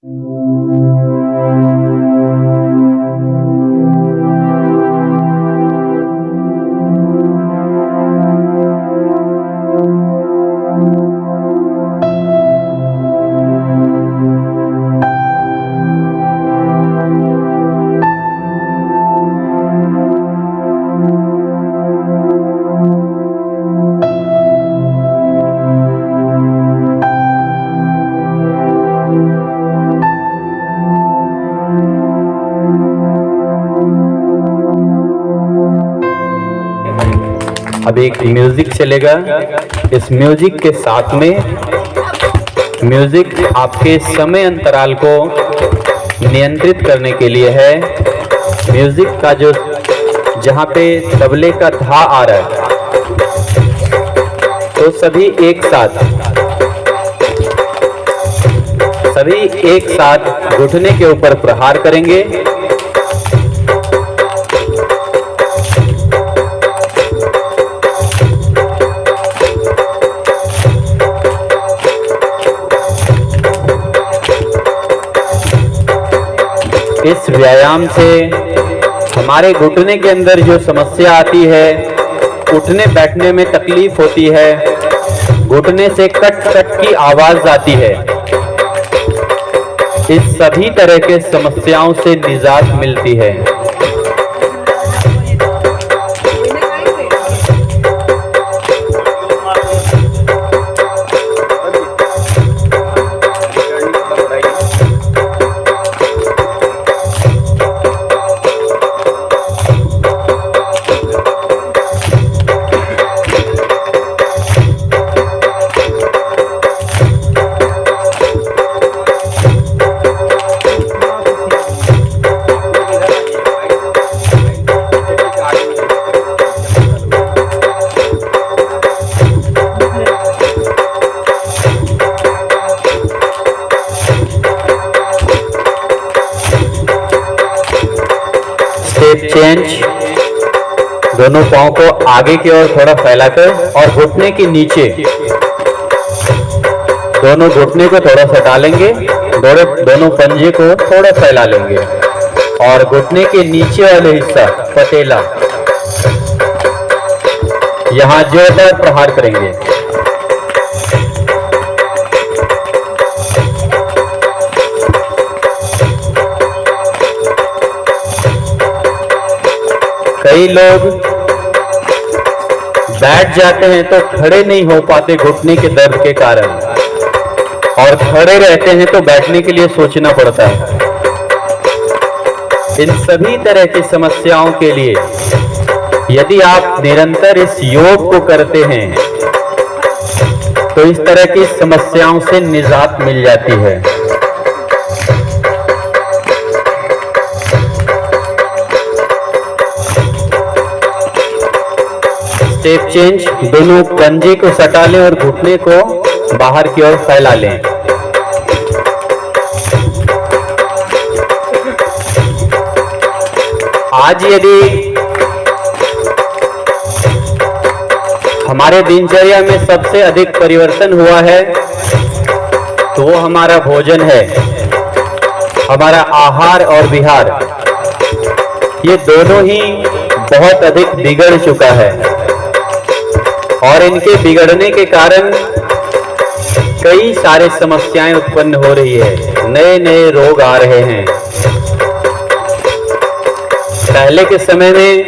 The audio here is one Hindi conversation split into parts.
अब एक म्यूजिक चलेगा। इस म्यूजिक के साथ में म्यूजिक आपके समय अंतराल को नियंत्रित करने के लिए है। म्यूजिक का जो जहाँ पे तबले का धा आ रहा है तो सभी एक साथ घुटने के ऊपर प्रहार करेंगे। इस व्यायाम से हमारे घुटने के अंदर जो समस्या आती है, उठने बैठने में तकलीफ होती है, घुटने से कट कट की आवाज आती है, इस सभी तरह के समस्याओं से निजात मिलती है। चेंज, दोनों पांव को आगे की ओर थोड़ा फैलाकर और घुटने के नीचे दोनों घुटने को थोड़ा सा डालेंगे, दोनों पंजे को थोड़ा फैला लेंगे और घुटने के नीचे वाले हिस्सा पटेला यहां जोरदार प्रहार करेंगे। कई लोग बैठ जाते हैं तो खड़े नहीं हो पाते घुटने के दर्द के कारण, और खड़े रहते हैं तो बैठने के लिए सोचना पड़ता है। इन सभी तरह की समस्याओं के लिए यदि आप निरंतर इस योग को करते हैं तो इस तरह की समस्याओं से निजात मिल जाती है। स्टेप चेंज, दोनों पंजे को सटा लें और घुटने को बाहर की ओर फैला लें। आज यदि हमारे दिनचर्या में सबसे अधिक परिवर्तन हुआ है तो वो हमारा भोजन है, हमारा आहार और विहार, ये दोनों ही बहुत अधिक बिगड़ चुका है और इनके बिगड़ने के कारण कई सारे समस्याएं उत्पन्न हो रही है, नए नए रोग आ रहे हैं। पहले के समय में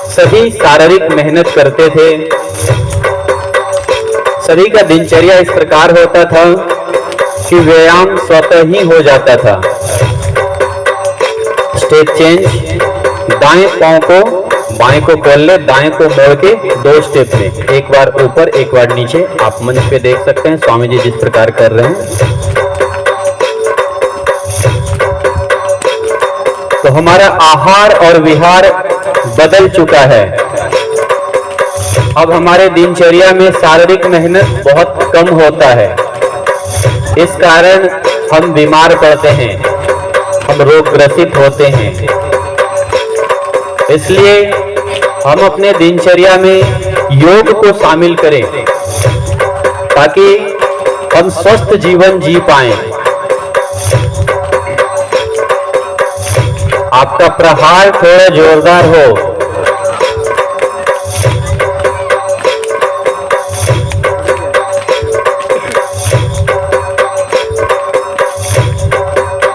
सभी शारीरिक मेहनत करते थे, सभी का दिनचर्या इस प्रकार होता था कि व्यायाम स्वतः ही हो जाता था। स्टेप चेंज, दाएं पांव को बाएं को खोल ले, दाएं को मोड़ के 2 स्टेप में, एक बार ऊपर एक बार नीचे। आप मंच पे देख सकते हैं स्वामी जी जिस प्रकार कर रहे हैं। तो हमारा आहार और विहार बदल चुका है। अब हमारे दिनचर्या में शारीरिक मेहनत बहुत कम होता है, इस कारण हम बीमार पड़ते हैं, हम रोग ग्रसित होते हैं। इसलिए हम अपने दिनचर्या में योग को शामिल करें ताकि हम स्वस्थ जीवन जी पाएं। आपका प्रहार थोड़ा जोरदार हो।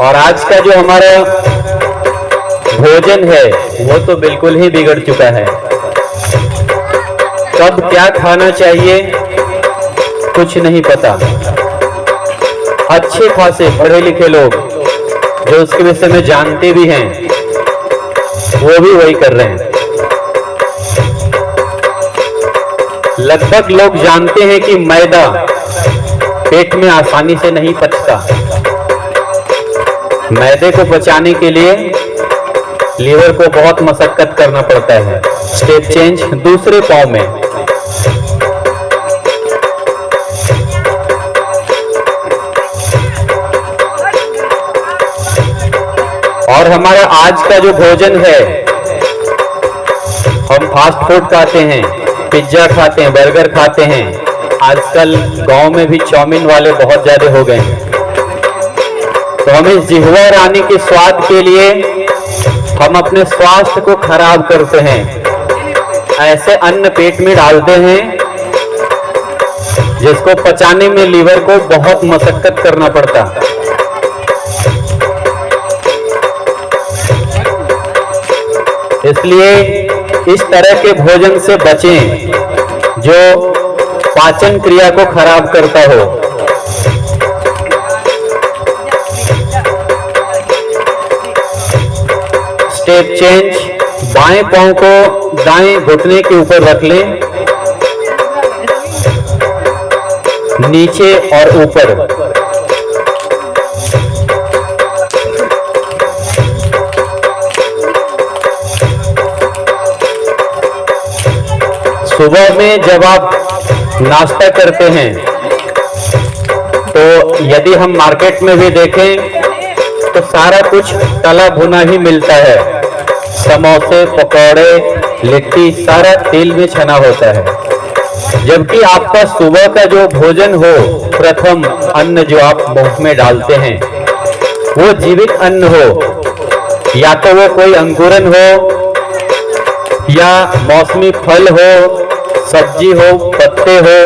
और आज का जो हमारा भोजन है वो तो बिल्कुल ही बिगड़ चुका है। कब क्या खाना चाहिए कुछ नहीं पता। अच्छे खासे पढ़े लिखे लोग जो उसके विषय में जानते भी हैं वो भी वही कर रहे हैं। लगभग लोग जानते हैं कि मैदा पेट में आसानी से नहीं पचता। मैदे को पचाने के लिए लीवर को बहुत मशक्कत करना पड़ता है। स्टेप चेंज दूसरे पांव में। और हमारा आज का जो भोजन है, हम फास्ट फूड खाते हैं, पिज्जा खाते हैं, बर्गर खाते हैं। आजकल गांव में भी चाउमीन वाले बहुत ज्यादा हो गए हैं। तो हम इस जिह्वा रानी के स्वाद के लिए हम अपने स्वास्थ्य को खराब करते हैं। ऐसे अन्न पेट में डालते हैं जिसको पचाने में लीवर को बहुत मशक्कत करना पड़ता। इसलिए इस तरह के भोजन से बचें जो पाचन क्रिया को खराब करता हो। Step change. बाएं पांव को दाएं घुटने के ऊपर रख लें, नीचे और ऊपर। सुबह में जब आप नाश्ता करते हैं तो यदि हम मार्केट में भी देखें तो सारा कुछ तला भुना ही मिलता है। समोसे, पकौड़े, लिट्टी सारा तेल में छना होता है। जबकि आपका सुबह का जो भोजन हो, प्रथम अन्न जो आप मुंह में डालते हैं वो जीवित अन्न हो, या तो वो कोई अंकुरन हो या मौसमी फल हो, सब्जी हो, पत्ते हो,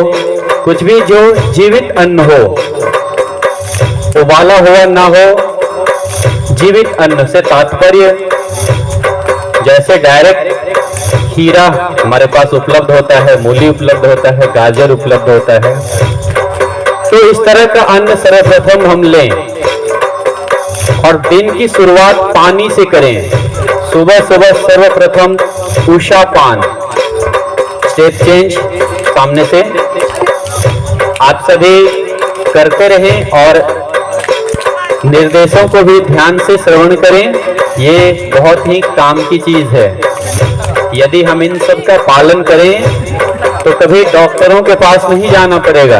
कुछ भी जो जीवित अन्न हो, उबाला हुआ ना हो। जीवित अन्न से तात्पर्य जैसे डायरेक्ट खीरा हमारे पास उपलब्ध होता है, मूली उपलब्ध होता है, गाजर उपलब्ध होता है। तो इस तरह का अन्न सर्वप्रथम हम लें और दिन की शुरुआत पानी से करें। सुबह सुबह सर्वप्रथम उषा पान। स्टेप चेंज सामने से। आप सभी करते रहें और निर्देशों को भी ध्यान से श्रवण करें। ये बहुत ही काम की चीज है। यदि हम इन सब का पालन करें तो कभी डॉक्टरों के पास नहीं जाना पड़ेगा।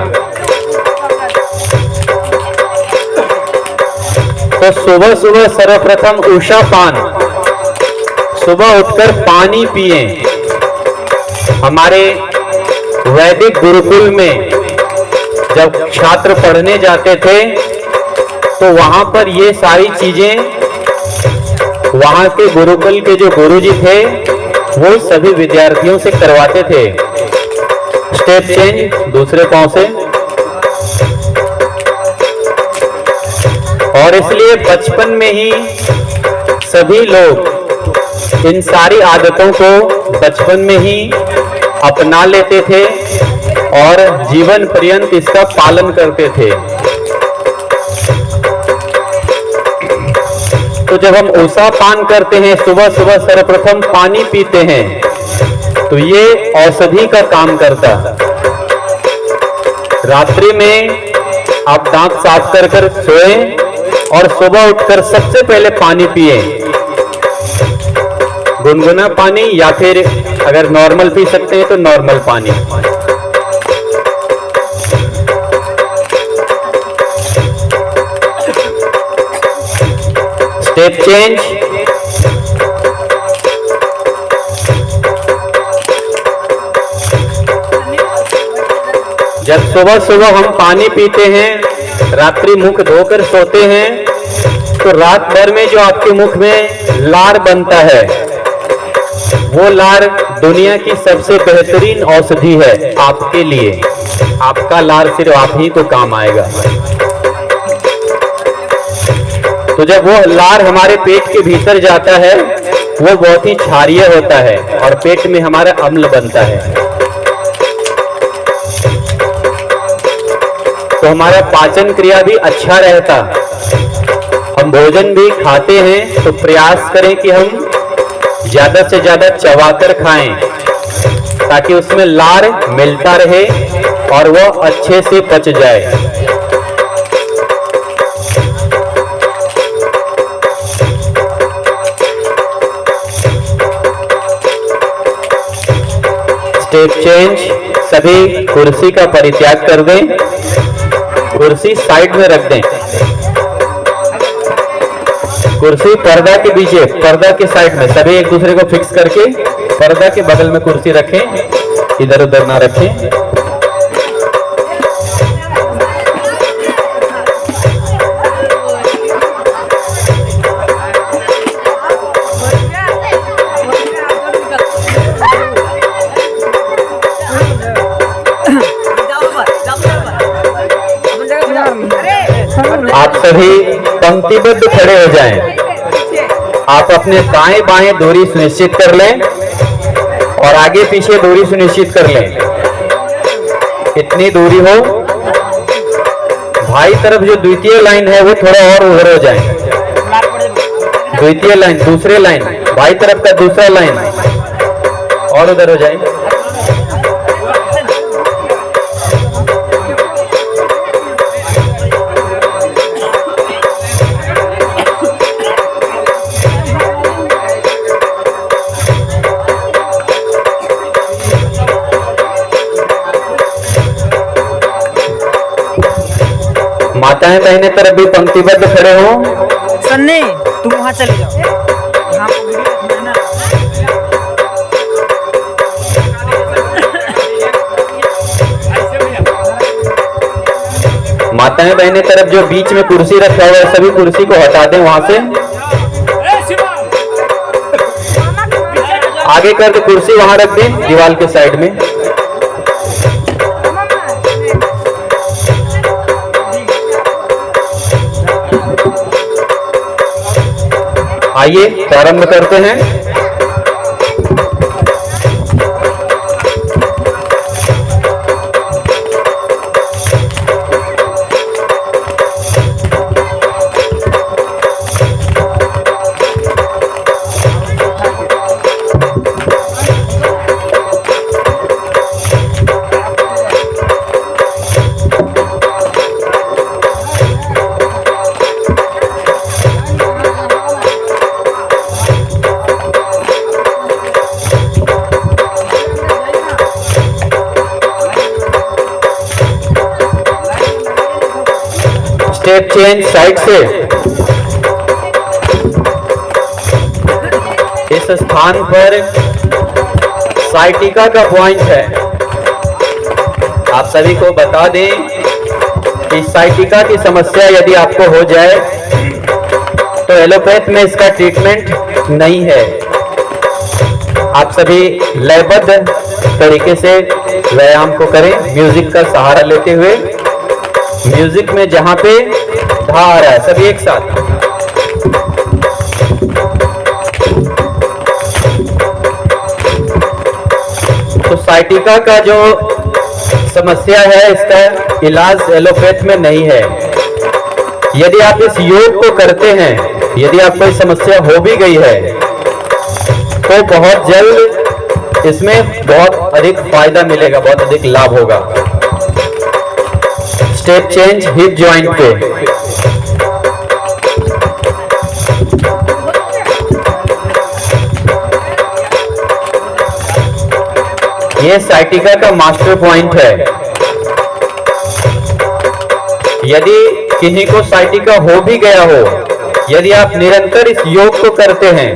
तो सुबह सुबह सर्वप्रथम उषा पान। सुबह उठकर पानी पिए। हमारे वैदिक गुरुकुल में जब छात्र पढ़ने जाते थे तो वहां पर ये सारी चीजें वहां के गुरुकुल के जो गुरुजी थे वो सभी विद्यार्थियों से करवाते थे। स्टेप चेंज दूसरे पांव से। और इसलिए बचपन में ही सभी लोग इन सारी आदतों को बचपन में ही अपना लेते थे और जीवन पर्यंत इसका पालन करते थे। तो जब हम उषा पान करते हैं, सुबह सुबह सर्वप्रथम पानी पीते हैं, तो ये औषधि का काम करता है। रात्रि में आप दांत साफ कर कर सोएं और सुबह उठकर सबसे पहले पानी पिए। गुनगुना पानी या फिर अगर नॉर्मल पी सकते हैं तो नॉर्मल पानी। Step change. जब सुबह सुबह हम पानी पीते हैं, रात्रि मुख धोकर सोते हैं, तो रात भर में जो आपके मुख में लार बनता है, वो लार दुनिया की सबसे बेहतरीन औषधि है आपके लिए। आपका लार सिर्फ आप ही को काम आएगा। तो जब वो लार हमारे पेट के भीतर जाता है, वो बहुत ही क्षारीय होता है और पेट में हमारा अम्ल बनता है। तो हमारा पाचन क्रिया भी अच्छा रहता। हम भोजन भी खाते हैं तो प्रयास करें कि हम ज्यादा से ज्यादा चबाकर खाएं, ताकि उसमें लार मिलता रहे और वह अच्छे से पच जाए। Step change. सभी कुर्सी का परित्याग कर दें, कुर्सी साइड में रख दें। कुर्सी पर्दा के पीछे, पर्दा के साइड में, सभी एक दूसरे को फिक्स करके पर्दा के बगल में कुर्सी रखें, इधर उधर ना रखें। आप सभी पंक्तिबद्ध खड़े हो जाएं। आप अपने दाएं बाएं दूरी सुनिश्चित कर लें और आगे पीछे दूरी सुनिश्चित कर लें। इतनी दूरी हो। भाई तरफ जो द्वितीय लाइन है वो थोड़ा और उधर हो जाए। द्वितीय लाइन, दूसरे लाइन, भाई तरफ का दूसरा लाइन और उधर हो जाए। माताएं बहनें तरफ भी पंक्तिबद्ध खड़े हो। सन्नी तुम वहां चले जाओ। माताएं बहनें तरफ जो बीच में कुर्सी रखा हुआ है, सभी कुर्सी को हटा दें वहां से। आगे कर दे, कुर्सी वहां रख दें दीवार के साइड में। आइए प्रारंभ करते हैं। स्टेप चेंज साइड से। इस स्थान पर साइटिका का पॉइंट है। आप सभी को बता दें कि साइटिका की समस्या यदि आपको हो जाए तो एलोपैथ में इसका ट्रीटमेंट नहीं है। आप सभी लयबद्ध तरीके से व्यायाम को करें, म्यूजिक का सहारा लेते हुए। म्यूजिक में जहां पे धा आ रहा है, सभी एक साथ। तो साइटिका का जो समस्या है, इसका इलाज एलोपैथ में नहीं है। यदि आप इस योग को करते हैं, यदि आपको समस्या हो भी गई है, तो बहुत जल्द इसमें बहुत अधिक फायदा मिलेगा, बहुत अधिक लाभ होगा। स्टेप चेंज हिप जॉइंट पे। ये साइटिका का मास्टर पॉइंट है। यदि किन्हीं को साइटिका हो भी गया हो, यदि आप निरंतर इस योग को करते हैं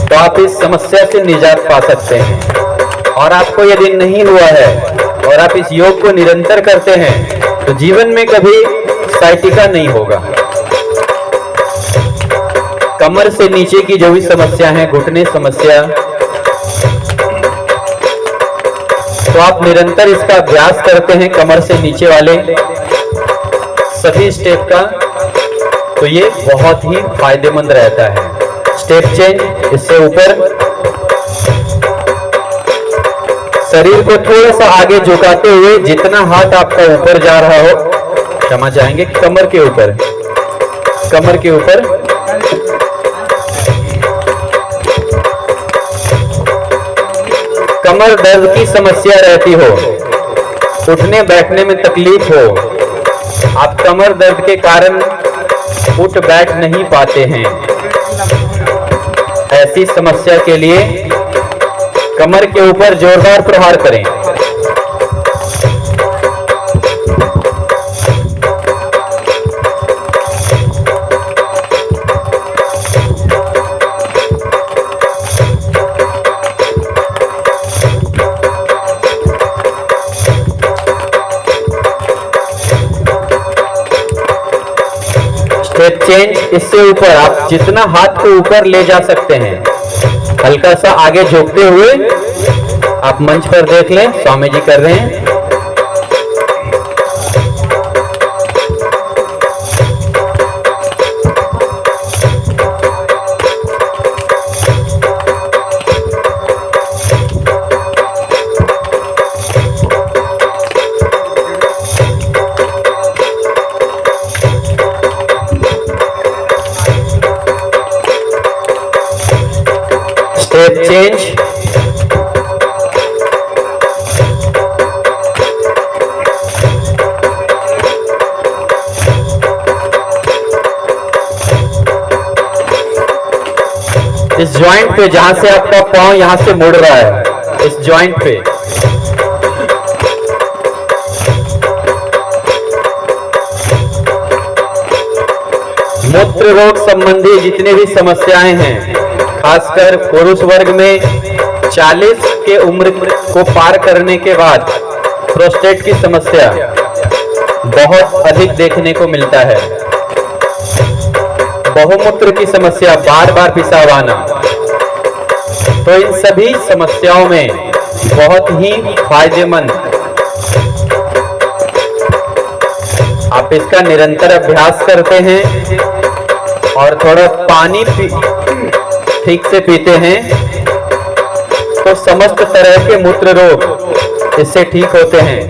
तो आप इस समस्या से निजात पा सकते हैं। और आपको यदि नहीं हुआ है और आप इस योग को निरंतर करते हैं तो जीवन में कभी साइटिका नहीं होगा। कमर से नीचे की जो भी समस्या है, घुटने समस्या, तो आप निरंतर इसका अभ्यास करते हैं कमर से नीचे वाले सभी स्टेप का, तो ये बहुत ही फायदेमंद रहता है। स्टेप चेंज, इससे ऊपर शरीर को थोड़ा सा आगे झुकाते हुए, जितना हाथ आपका ऊपर जा रहा हो, क्षमा चाहेंगे, कमर के ऊपर, कमर के ऊपर, कमर दर्द की समस्या रहती हो, उठने बैठने में तकलीफ हो, आप कमर दर्द के कारण उठ बैठ नहीं पाते हैं, ऐसी समस्या के लिए कमर के ऊपर जोरदार प्रहार करें। स्टेप चेंज, इससे ऊपर आप जितना हाथ को ऊपर ले जा सकते हैं, हल्का सा आगे झुकते हुए, आप मंच पर देख लें, स्वामी जी कर रहे हैं। स्टेप चेंज, इस जॉइंट पे जहां से आपका पांव यहां से मुड़ रहा है, इस जॉइंट पे मूत्र रोग संबंधी जितने भी समस्याएं हैं, खासकर पुरुष वर्ग में 40 के उम्र को पार करने के बाद प्रोस्टेट की समस्या बहुत अधिक देखने को मिलता है। बहुमूत्र की समस्या, बार बार पेशाब आना, तो इन सभी समस्याओं में बहुत ही फायदेमंद, आप इसका निरंतर अभ्यास करते हैं और थोड़ा पानी ठीक से पीते हैं, तो समस्त तरह के मूत्र रोग इससे ठीक होते हैं।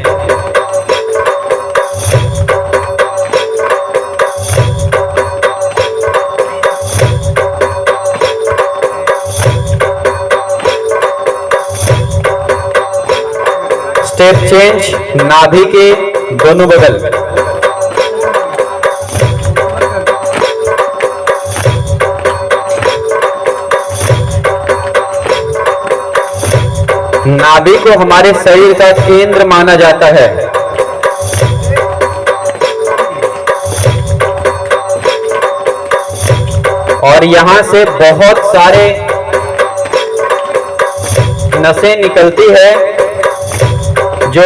स्टेप चेंज, नाभि के दोनों बगल, नाभि को हमारे शरीर का केंद्र माना जाता है। और यहां से बहुत सारे नसें निकलती है जो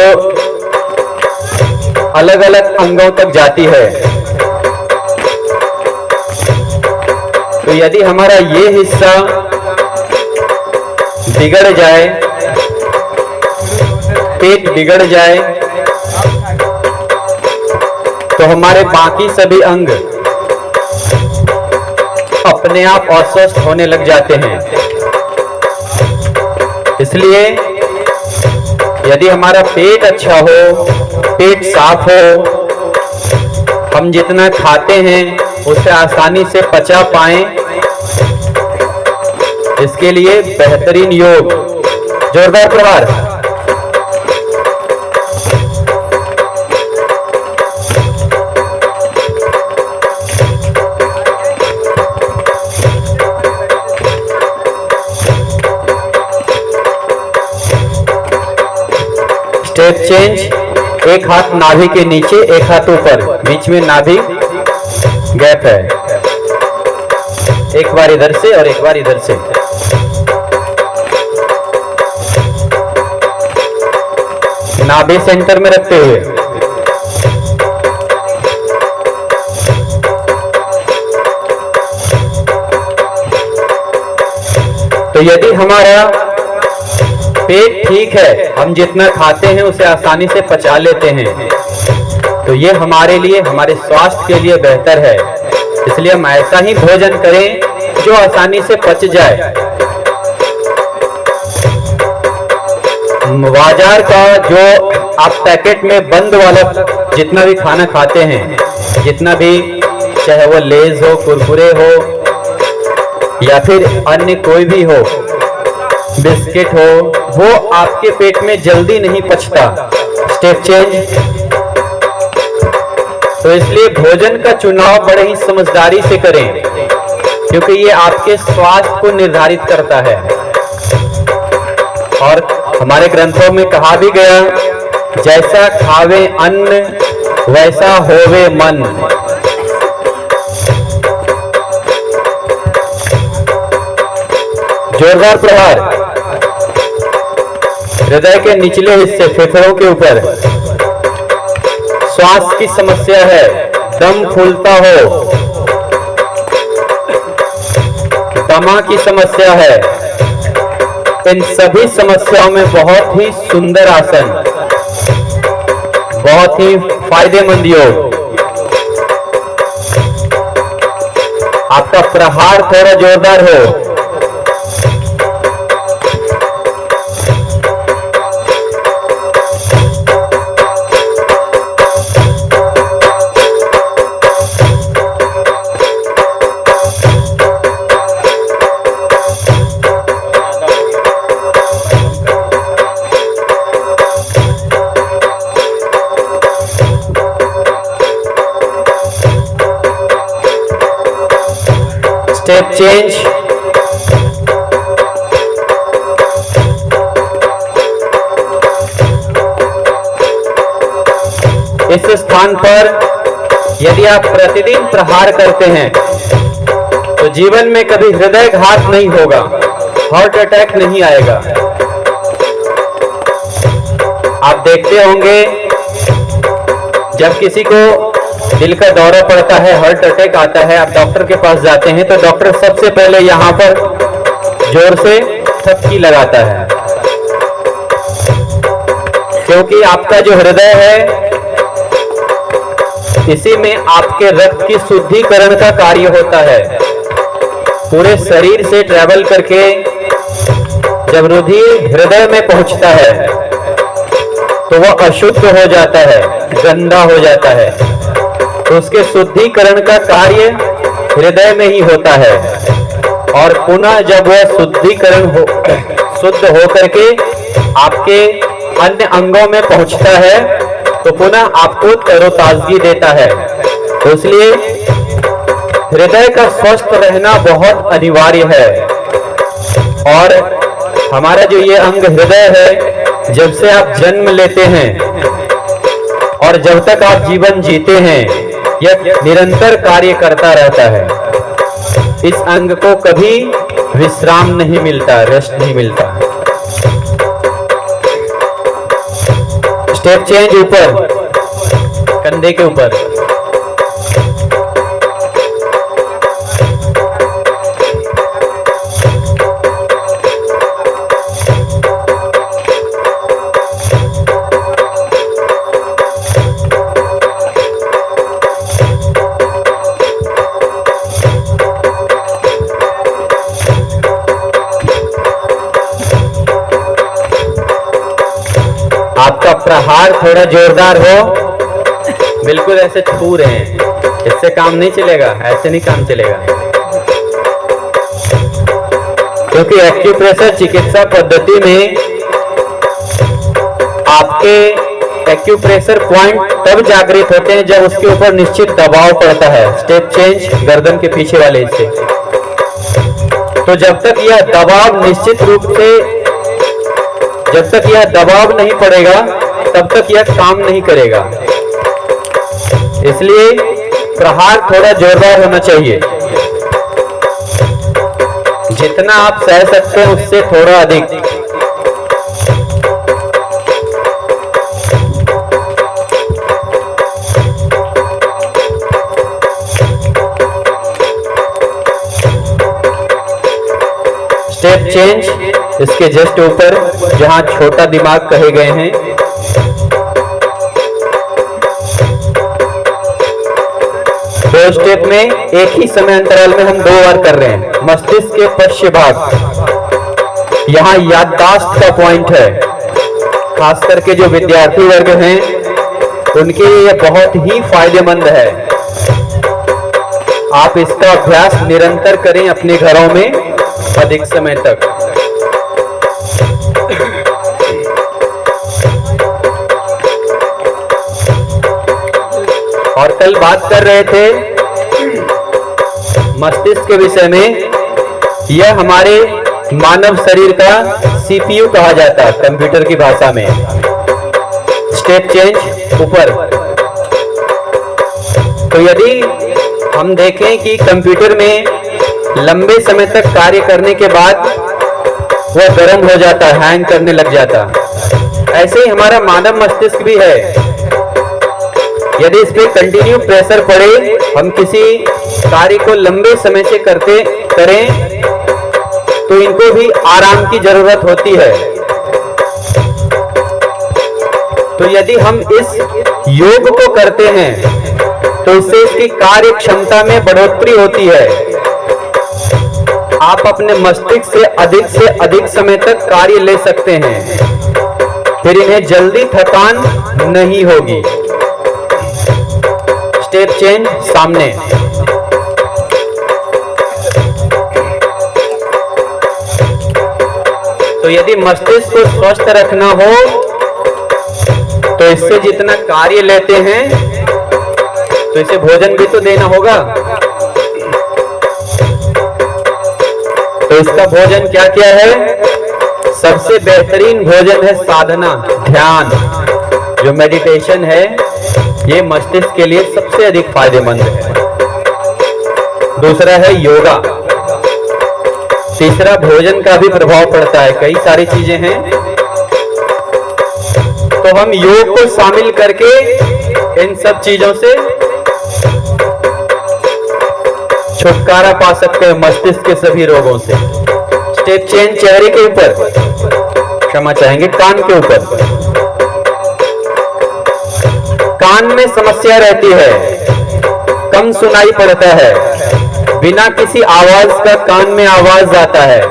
अलग अलग अंगों तक जाती है। तो यदि हमारा ये हिस्सा बिगड़ जाए, पेट बिगड़ जाए, तो हमारे बाकी सभी अंग अपने आप अस्वस्थ होने लग जाते हैं। इसलिए यदि हमारा पेट अच्छा हो, पेट साफ हो, हम जितना खाते हैं उसे आसानी से पचा पाएं, इसके लिए बेहतरीन योग, जोरदार प्रहार। स्टेप चेंज, एक हाथ नाभि के नीचे, एक हाथ ऊपर, बीच में नाभि गैप है। एक बार इधर से और एक बार इधर से। नाभि सेंटर में रखते हुए तो यदि हमारा पेट ठीक है, हम जितना खाते हैं उसे आसानी से पचा लेते हैं, तो ये हमारे लिए, हमारे स्वास्थ्य के लिए बेहतर है। इसलिए हम ऐसा ही भोजन करें जो आसानी से पच जाए। बाजार का जो आप पैकेट में बंद वाला जितना भी खाना खाते हैं, जितना भी, चाहे वो लेज हो, कुरकुरे हो या फिर अन्य कोई भी हो, बिस्किट हो, वो आपके पेट में जल्दी नहीं पचता। Step change. तो इसलिए भोजन का चुनाव बड़े ही समझदारी से करें, क्योंकि ये आपके स्वास्थ्य को निर्धारित करता है। और हमारे ग्रंथों में कहा भी गया, जैसा खावे अन्न वैसा होवे मन। जोरदार प्रहार हृदय के निचले हिस्से, फेफड़ों के ऊपर। श्वास की समस्या है, दम फूलता हो, दमा की समस्या है, इन सभी समस्याओं में बहुत ही सुंदर आसन, बहुत ही फायदेमंद योग। आपका प्रहार थोड़ा जोरदार हो। Step change. इस स्थान पर यदि आप प्रतिदिन प्रहार करते हैं तो जीवन में कभी हृदयघात नहीं होगा, हार्ट अटैक नहीं आएगा। आप देखते होंगे जब किसी को दिल का दौरा पड़ता है, हार्ट अटैक आता है, आप डॉक्टर के पास जाते हैं तो डॉक्टर सबसे पहले यहां पर जोर से थपकी लगाता है, क्योंकि आपका जो हृदय है इसी में आपके रक्त की शुद्धिकरण का कार्य होता है। पूरे शरीर से ट्रैवल करके जब रुधिर हृदय में पहुंचता है तो वह अशुद्ध हो जाता है, गंदा हो जाता है, तो उसके शुद्धिकरण का कार्य हृदय में ही होता है। और पुनः जब वह शुद्धिकरण हो, शुद्ध हो करके आपके अन्य अंगों में पहुंचता है तो पुनः आपको तरोताजगी देता है। तो इसलिए हृदय का स्वस्थ रहना बहुत अनिवार्य है। और हमारा जो ये अंग हृदय है, जब से आप जन्म लेते हैं और जब तक आप जीवन जीते हैं, यह निरंतर कार्य करता रहता है। इस अंग को कभी विश्राम नहीं मिलता, रेस्ट नहीं मिलता। Step change. ऊपर कंधे के ऊपर, आपका प्रहार थोड़ा जोरदार हो। बिल्कुल ऐसे छू रहे हैं, इससे काम नहीं चलेगा, ऐसे नहीं काम चलेगा। क्योंकि एक्यूप्रेशर चिकित्सा पद्धति में आपके एक्यूप्रेशर पॉइंट तब जागृत होते हैं जब उसके ऊपर निश्चित दबाव पड़ता है। Step change. गर्दन के पीछे वाले हिस्से। तो जब तक यह दबाव निश्चित रूप से, जब तक यह दबाव नहीं पड़ेगा तब तक यह काम नहीं करेगा। इसलिए प्रहार थोड़ा जोरदार होना चाहिए। जितना आप सह सकते हैं उससे थोड़ा अधिक। स्टेप चेंज इसके जस्ट ऊपर जहां छोटा दिमाग कहे गए हैं। दो स्टेप में एक ही समय अंतराल में हम 2 बार कर रहे हैं। मस्तिष्क के पश्च भाग, यहां याददाश्त का पॉइंट है। खास करके जो विद्यार्थी वर्ग हैं उनके लिए यह बहुत ही फायदेमंद है। आप इसका अभ्यास निरंतर करें अपने घरों में अधिक समय तक। और कल बात कर रहे थे मस्तिष्क के विषय में। यह हमारे मानव शरीर का सीपीयू कहा जाता है कंप्यूटर की भाषा में। स्टेप चेंज ऊपर। तो यदि हम देखें कि कंप्यूटर में लंबे समय तक कार्य करने के बाद वह गर्म हो जाता है, हैंग करने लग जाता, ऐसे ही हमारा मानव मस्तिष्क भी है। यदि इस पे कंटिन्यू प्रेशर पड़े, हम किसी कार्य को लंबे समय से करें तो इनको भी आराम की जरूरत होती है। तो यदि हम इस योग को करते हैं तो इससे इसकी कार्य क्षमता में बढ़ोतरी होती है। आप अपने मस्तिष्क से अधिक समय तक कार्य ले सकते हैं, फिर इन्हें जल्दी थकान नहीं होगी। स्टेप चेंज सामने। तो यदि मस्तिष्क को स्वस्थ रखना हो तो इससे जितना कार्य लेते हैं तो इसे भोजन भी तो देना होगा। तो इसका भोजन क्या क्या है? सबसे बेहतरीन भोजन है साधना, ध्यान। जो मेडिटेशन है ये मस्तिष्क के लिए सबसे अधिक फायदेमंद है। दूसरा है योगा। तीसरा भोजन का भी प्रभाव पड़ता है, कई सारी चीजें हैं। तो हम योग को शामिल करके इन सब चीजों से छुटकारा पा सकते हैं, मस्तिष्क के सभी रोगों से। स्टेप चेंज चेहरे के ऊपर, क्षमा चाहेंगे कान के ऊपर। कान में समस्या रहती है, कम सुनाई पड़ता है, बिना किसी आवाज का कान में आवाज आता है।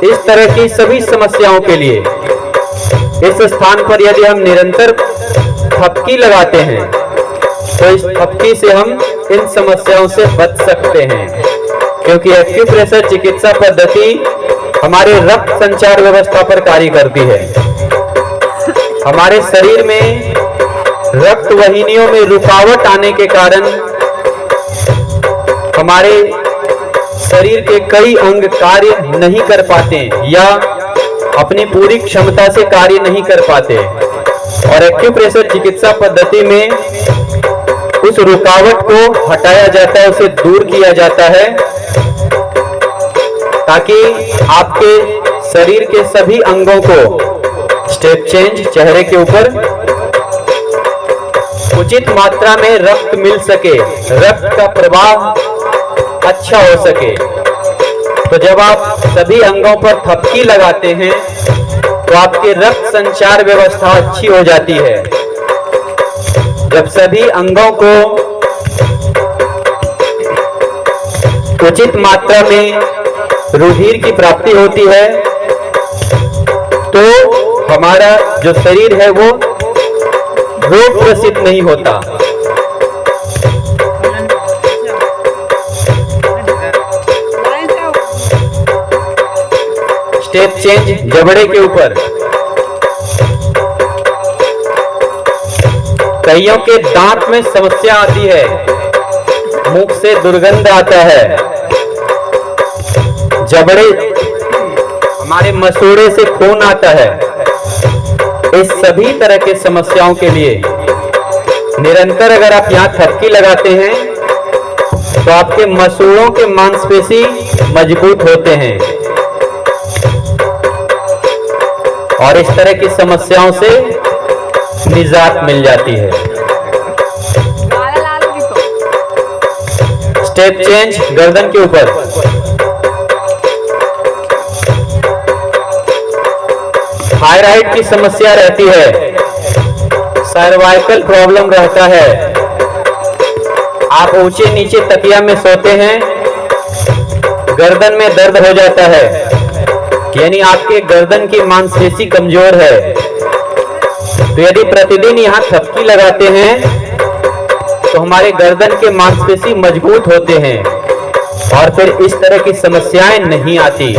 इस तरह की सभी समस्याओं के लिए इस स्थान पर यदि हम निरंतर थपकी लगाते हैं तो इस थपकी से हम इन समस्याओं से बच सकते हैं, क्योंकि एक्यूप्रेशर चिकित्सा पद्धति हमारे रक्त संचार व्यवस्था पर कार्य करती है। हमारे शरीर में रक्त वाहिनियों में रुकावट आने के कारण हमारे शरीर के कई अंग कार्य नहीं कर पाते या अपनी पूरी क्षमता से कार्य नहीं कर पाते। और एक्यूप्रेशर चिकित्सा पद्धति में उस रुकावट को हटाया जाता है, उसे दूर किया जाता है, ताकि आपके शरीर के सभी अंगों को, स्टेप चेंज चेहरे के ऊपर, उचित मात्रा में रक्त मिल सके, रक्त का प्रवाह अच्छा हो सके। तो जब आप सभी अंगों पर थपकी लगाते हैं तो आपके रक्त संचार व्यवस्था अच्छी हो जाती है। जब सभी अंगों को उचित मात्रा में रुधिर की प्राप्ति होती है तो हमारा जो शरीर है वो रोग ग्रसित नहीं होता। स्टेप चेंज जबड़े के ऊपर। कईयों के दांत में समस्या आती है, मुख से दुर्गंध आता है, जबड़े, हमारे मसूड़े से खून आता है। इस सभी तरह के समस्याओं के लिए निरंतर अगर आप यहाँ थपकी लगाते हैं तो आपके मसूड़ों के मांसपेशी मजबूत होते हैं और इस तरह की समस्याओं से निजात मिल जाती है। स्टेप चेंज गर्दन के ऊपर। थायराइड की समस्या रहती है, सर्वाइकल प्रॉब्लम रहता है, आप ऊंचे नीचे तकिया में सोते हैं, गर्दन में दर्द हो जाता है, यानी आपके गर्दन की मांसपेशी कमजोर है। तो यदि प्रतिदिन यहाँ थपकी लगाते हैं तो हमारे गर्दन के मांसपेशी मजबूत होते हैं और फिर इस तरह की समस्याएं नहीं आती।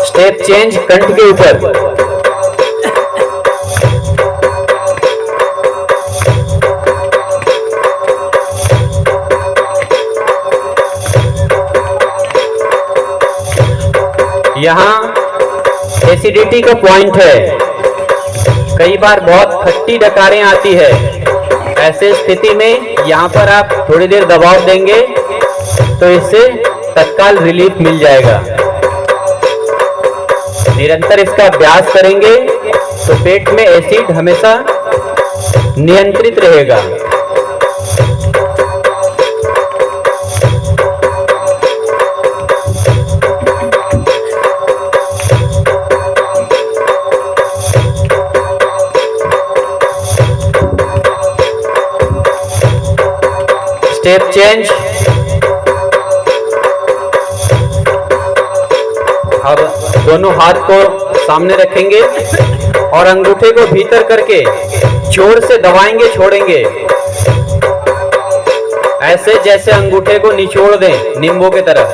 स्टेप चेंज कंठ के ऊपर। यहाँ एसिडिटी का पॉइंट है, कई बार बहुत खट्टी डकारें आती है, ऐसे स्थिति में यहाँ पर आप थोड़ी देर दबाव देंगे तो इससे तत्काल रिलीफ मिल जाएगा। निरंतर इसका अभ्यास करेंगे तो पेट में एसिड हमेशा नियंत्रित रहेगा। Step change. अब दोनों हाथ को सामने रखेंगे और अंगूठे को भीतर करके जोर से दबाएंगे, छोड़ेंगे, ऐसे जैसे अंगूठे को निचोड़ दें नींबू की तरह।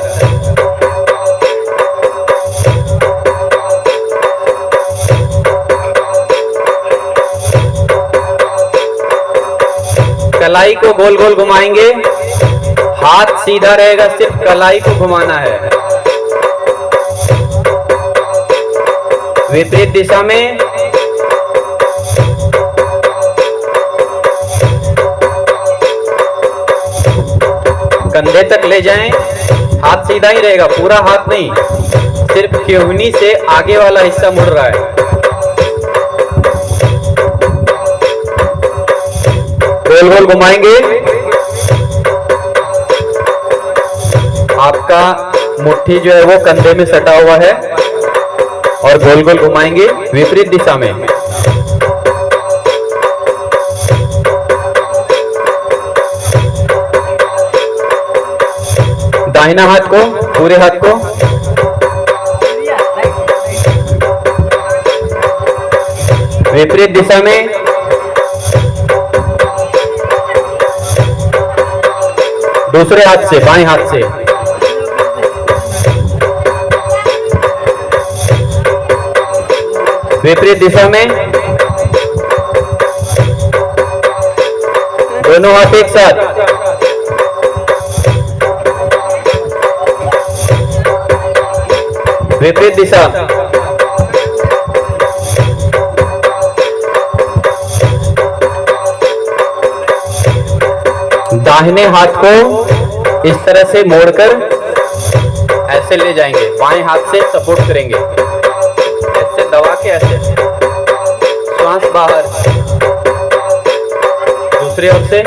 कलाई को गोल गोल घुमाएंगे, हाथ सीधा रहेगा, सिर्फ कलाई को घुमाना है। विपरीत दिशा में कंधे तक ले जाएं, हाथ सीधा ही रहेगा, पूरा हाथ नहीं, सिर्फ केहूनी से आगे वाला हिस्सा मुड़ रहा है। गोल गोल घुमाएंगे, आपका मुट्ठी जो है वो कंधे में सटा हुआ है और गोल गोल घुमाएंगे विपरीत दिशा में। दाहिना हाथ को, पूरे हाथ को विपरीत दिशा में, दूसरे हाथ से, बाएं हाथ से। विपरीत दिशा में, दोनों हाथ एक साथ। विपरीत दिशा। दाहिने हाथ को इस तरह से मोड़कर ऐसे ले जाएंगे, बाएं हाथ से सपोर्ट करेंगे, ऐसे दबा के, ऐसे श्वास बाहर, दूसरी ओर से।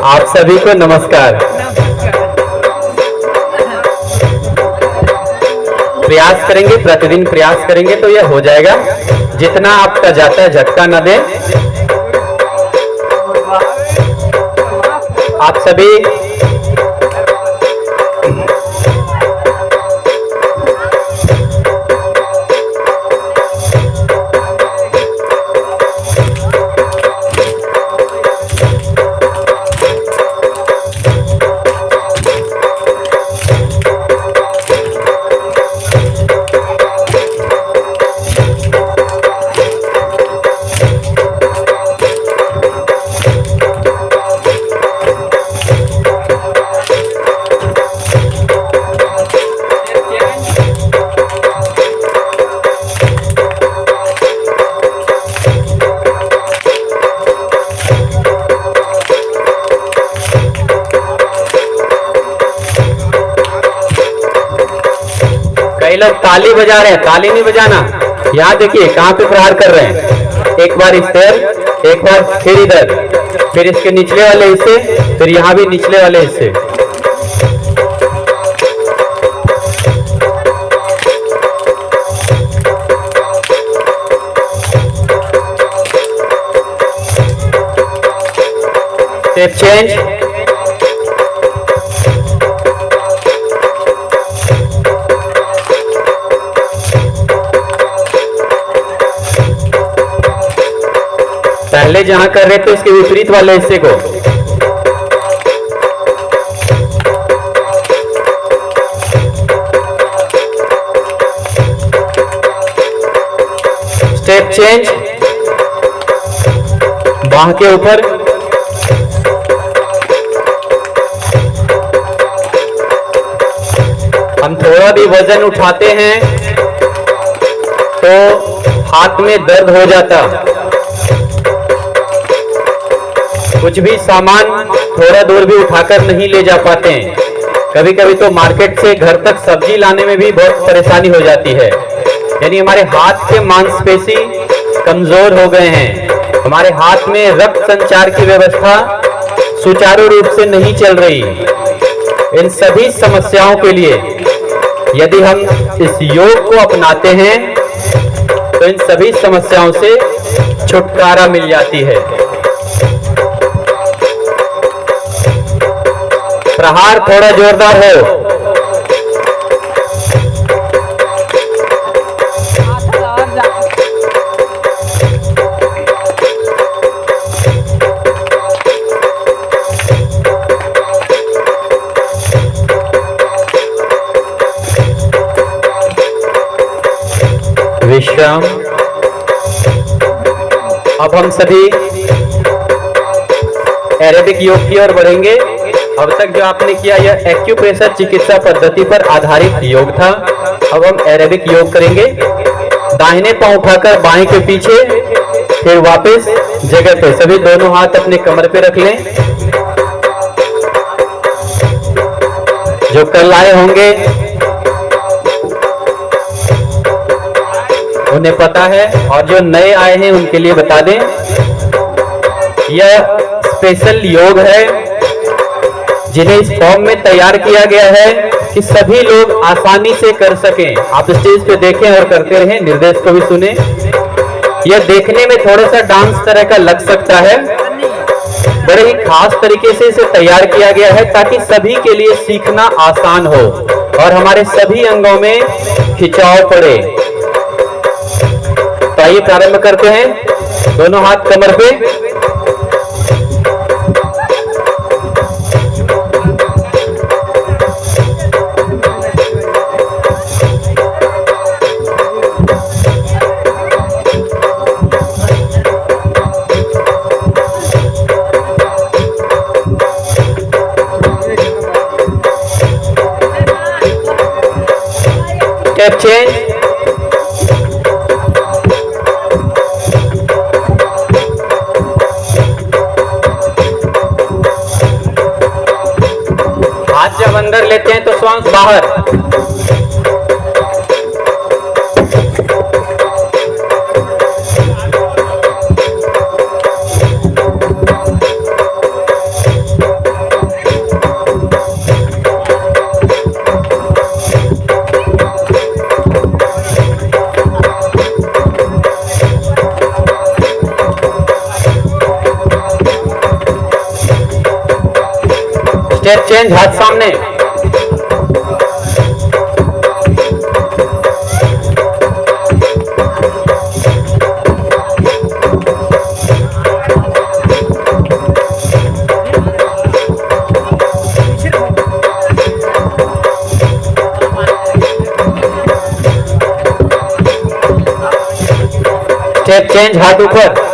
आप सभी को नमस्कार। प्रयास करेंगे, प्रतिदिन प्रयास करेंगे तो यह हो जाएगा। जितना आपका जाता है झटका न दें। आप सभी कई लोग ताली बजा रहे हैं, ताली नहीं बजाना। यहाँ देखिए कहाँ पे प्रहार कर रहे हैं, एक बार इस तरफ, एक बार फिर इधर, फिर इसके निचले वाले हिस्से, फिर यहाँ भी निचले वाले हिस्से। Step change. पहले जहां कर रहे थे उसके विपरीत वाले हिस्से को। Step change. बाह के ऊपर, हम थोड़ा भी वजन उठाते हैं तो हाथ में दर्द हो जाता। कुछ भी सामान थोड़ा दूर भी उठाकर नहीं ले जा पाते हैं। कभी कभी तो मार्केट से घर तक सब्जी लाने में भी बहुत परेशानी हो जाती है। यानी हमारे हाथ के मांसपेशी कमजोर हो गए हैं, हमारे हाथ में रक्त संचार की व्यवस्था सुचारू रूप से नहीं चल रही। इन सभी समस्याओं के लिए यदि हम इस योग को अपनाते हैं तो इन सभी समस्याओं से छुटकारा मिल जाती है। प्रहार थोड़ा जोरदार हो। विश्राम। अब हम सभी एरोबिक योग की ओर बढ़ेंगे। अब तक जो आपने किया यह एक्यूप्रेशर चिकित्सा पद्धति पर आधारित योग था। अब हम एरोबिक योग करेंगे। दाहिने पांव उठाकर बाएं के पीछे, फिर वापस जगह पे। सभी दोनों हाथ अपने कमर पे रख लें। जो कल आए होंगे उन्हें पता है, और जो नए आए हैं उनके लिए बता दें, यह स्पेशल योग है जिन्हें इस फॉर्म में तैयार किया गया है कि सभी लोग आसानी से कर सकें। आप स्टेज पे देखें और करते रहें, निर्देश को भी सुने। यह देखने में थोड़ा सा डांस तरह का लग सकता है, बड़े ही खास तरीके से इसे तैयार किया गया है ताकि सभी के लिए सीखना आसान हो और हमारे सभी अंगों में खिंचाव पड़े। तो आइए प्रारंभ करते हैं। दोनों हाथ कमर पे। Step change. हाथ जब अंदर लेते हैं तो श्वास बाहर। स्टेप चेंज, हाथ सामने। स्टेप चेंज, हाथ ऊपर।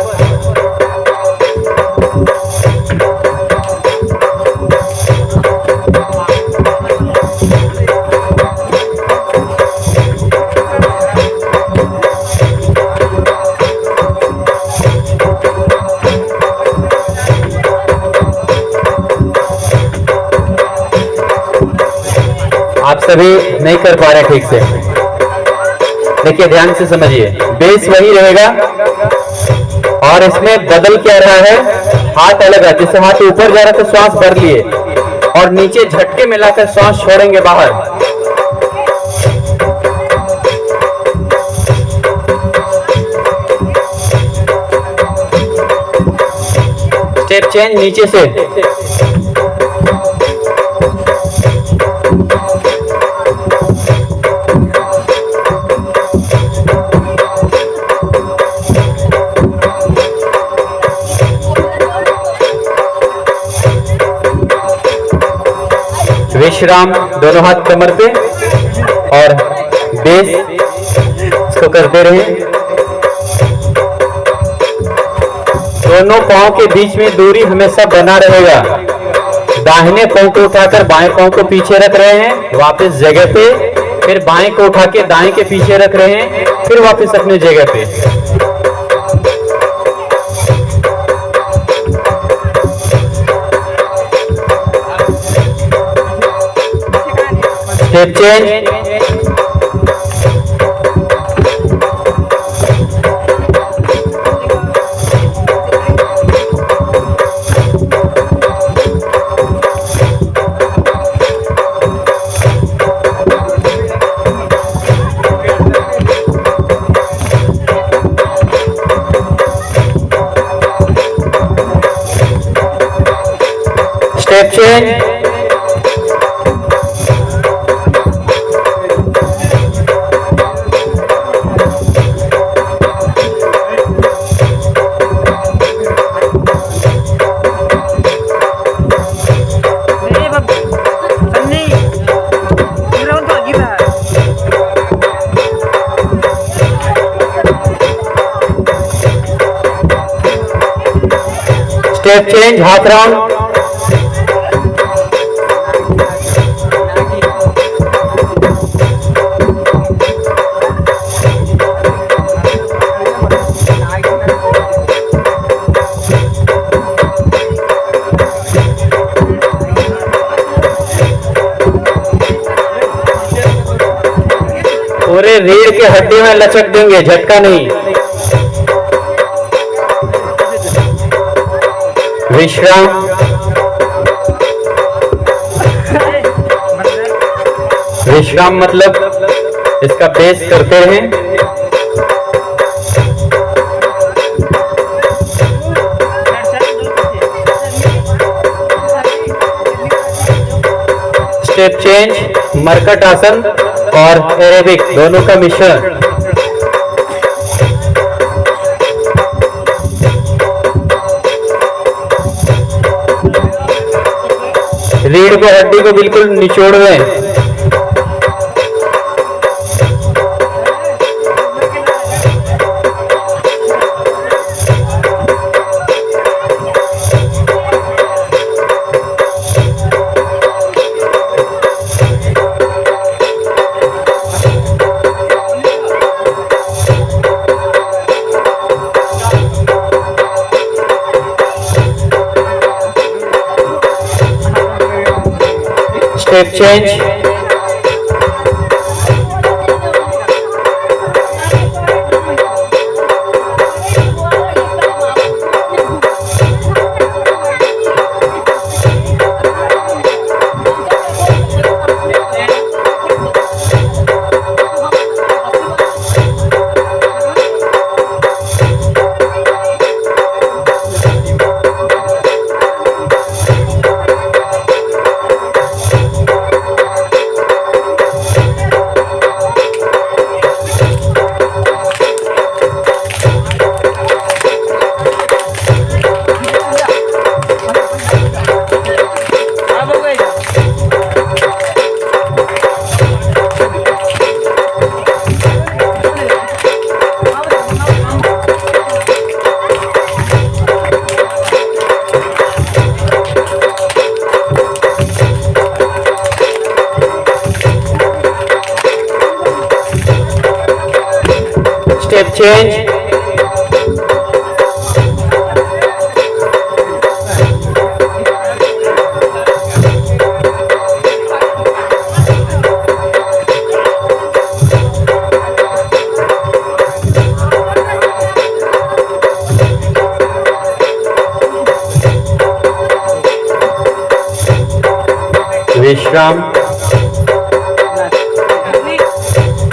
आप सभी नहीं कर पा रहे ठीक से। देखिए ध्यान से समझिए, बेस वही रहेगा और इसमें बदल क्या रहा है, हाथ अलग है। जैसे हाथ ऊपर जा रहा है तो श्वास भर लिए और नीचे झटके मिलाकर श्वास छोड़ेंगे बाहर। स्टेप चेंज नीचे से। विश्राम, दोनों हाथ कमर पे और बेस इसको करते रहे। दोनों पांव के बीच में दूरी हमेशा बना रहेगा। दाहिने पांव को उठाकर बाएं पांव को पीछे रख रहे हैं, वापस जगह पे, फिर बाएं को उठा के दाएं के पीछे रख रहे हैं, फिर वापस अपनी जगह पे। Step change. Step change. Sunny ground तो गिरा है। स्टेप चेंज, हाथ राउंड। पूरे रीढ़ के हड्डी में लचक देंगे, झटका नहीं। विश्राम। विश्राम मतलब इसका बेस करते रहें। स्टेप चेंज, मरकट आसन और एरोबिक दोनों का मिश्रण। रीढ़ को हड्डी को बिल्कुल निचोड़ दें। Step change. Step change. विश्राम।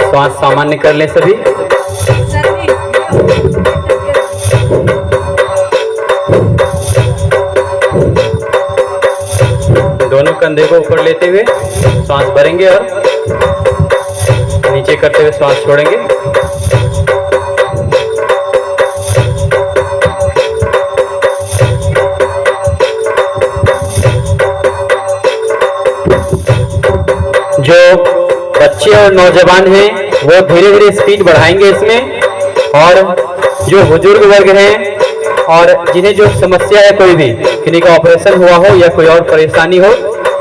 श्वास सामान्य कर लें सभी। दोनों कंधे को ऊपर लेते हुए श्वास भरेंगे और नीचे करते हुए श्वास छोड़ेंगे। जो बच्चे और नौजवान हैं वो धीरे धीरे स्पीड बढ़ाएंगे इसमें, और जो बुजुर्ग वर्ग हैं और जिन्हें जो समस्या है, कोई भी किन्हीं का ऑपरेशन हुआ हो या कोई और परेशानी हो,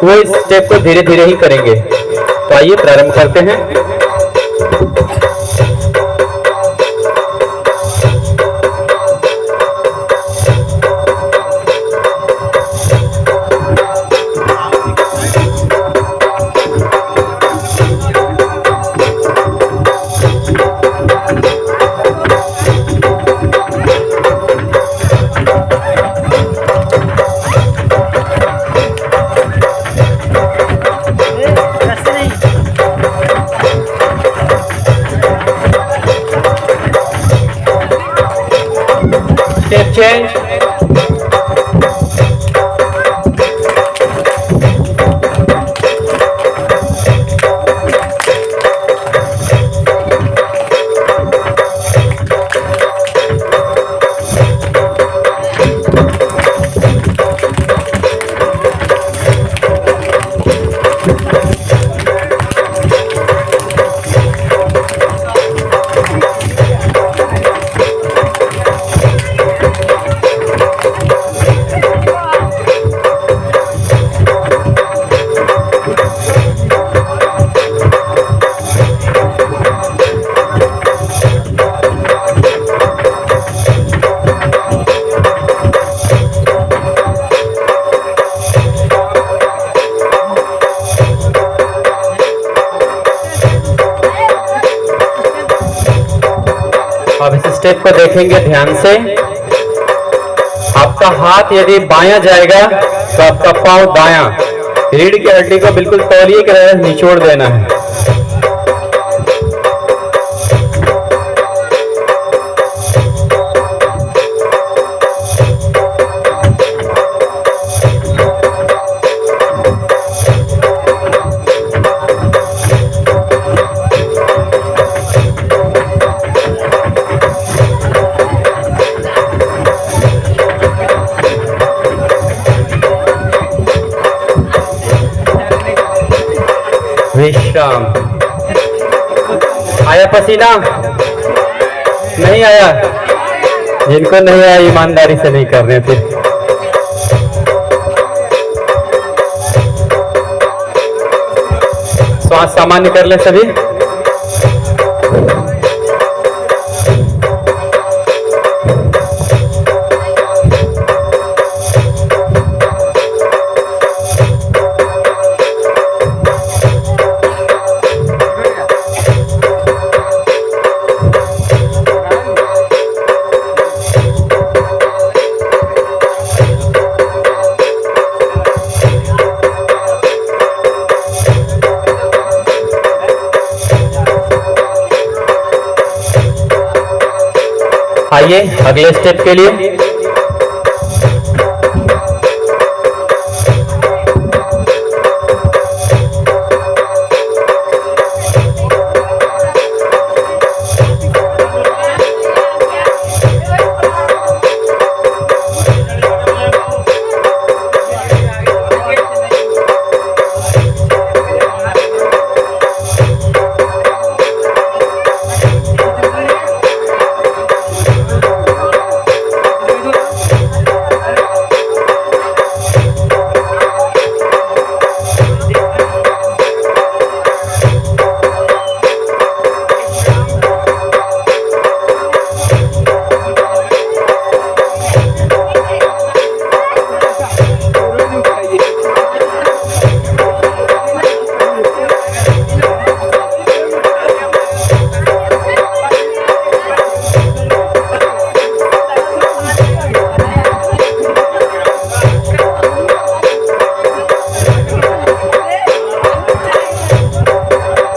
वो इस स्टेप को धीरे धीरे ही करेंगे। तो आइए प्रारंभ करते हैं। Step change. अब इस स्टेप को देखेंगे ध्यान से। आपका हाथ यदि बायां जाएगा तो आपका पांव दायां, रीढ़ की हड्डी को बिल्कुल तौलिए की तरह निचोड़ देना है। विश्राम। आया पसीना? नहीं आया? जिनको नहीं आया ईमानदारी से नहीं कर रहे फिर। श्वास सामान्य कर ले सभी। आइए अगले स्टेप के लिए।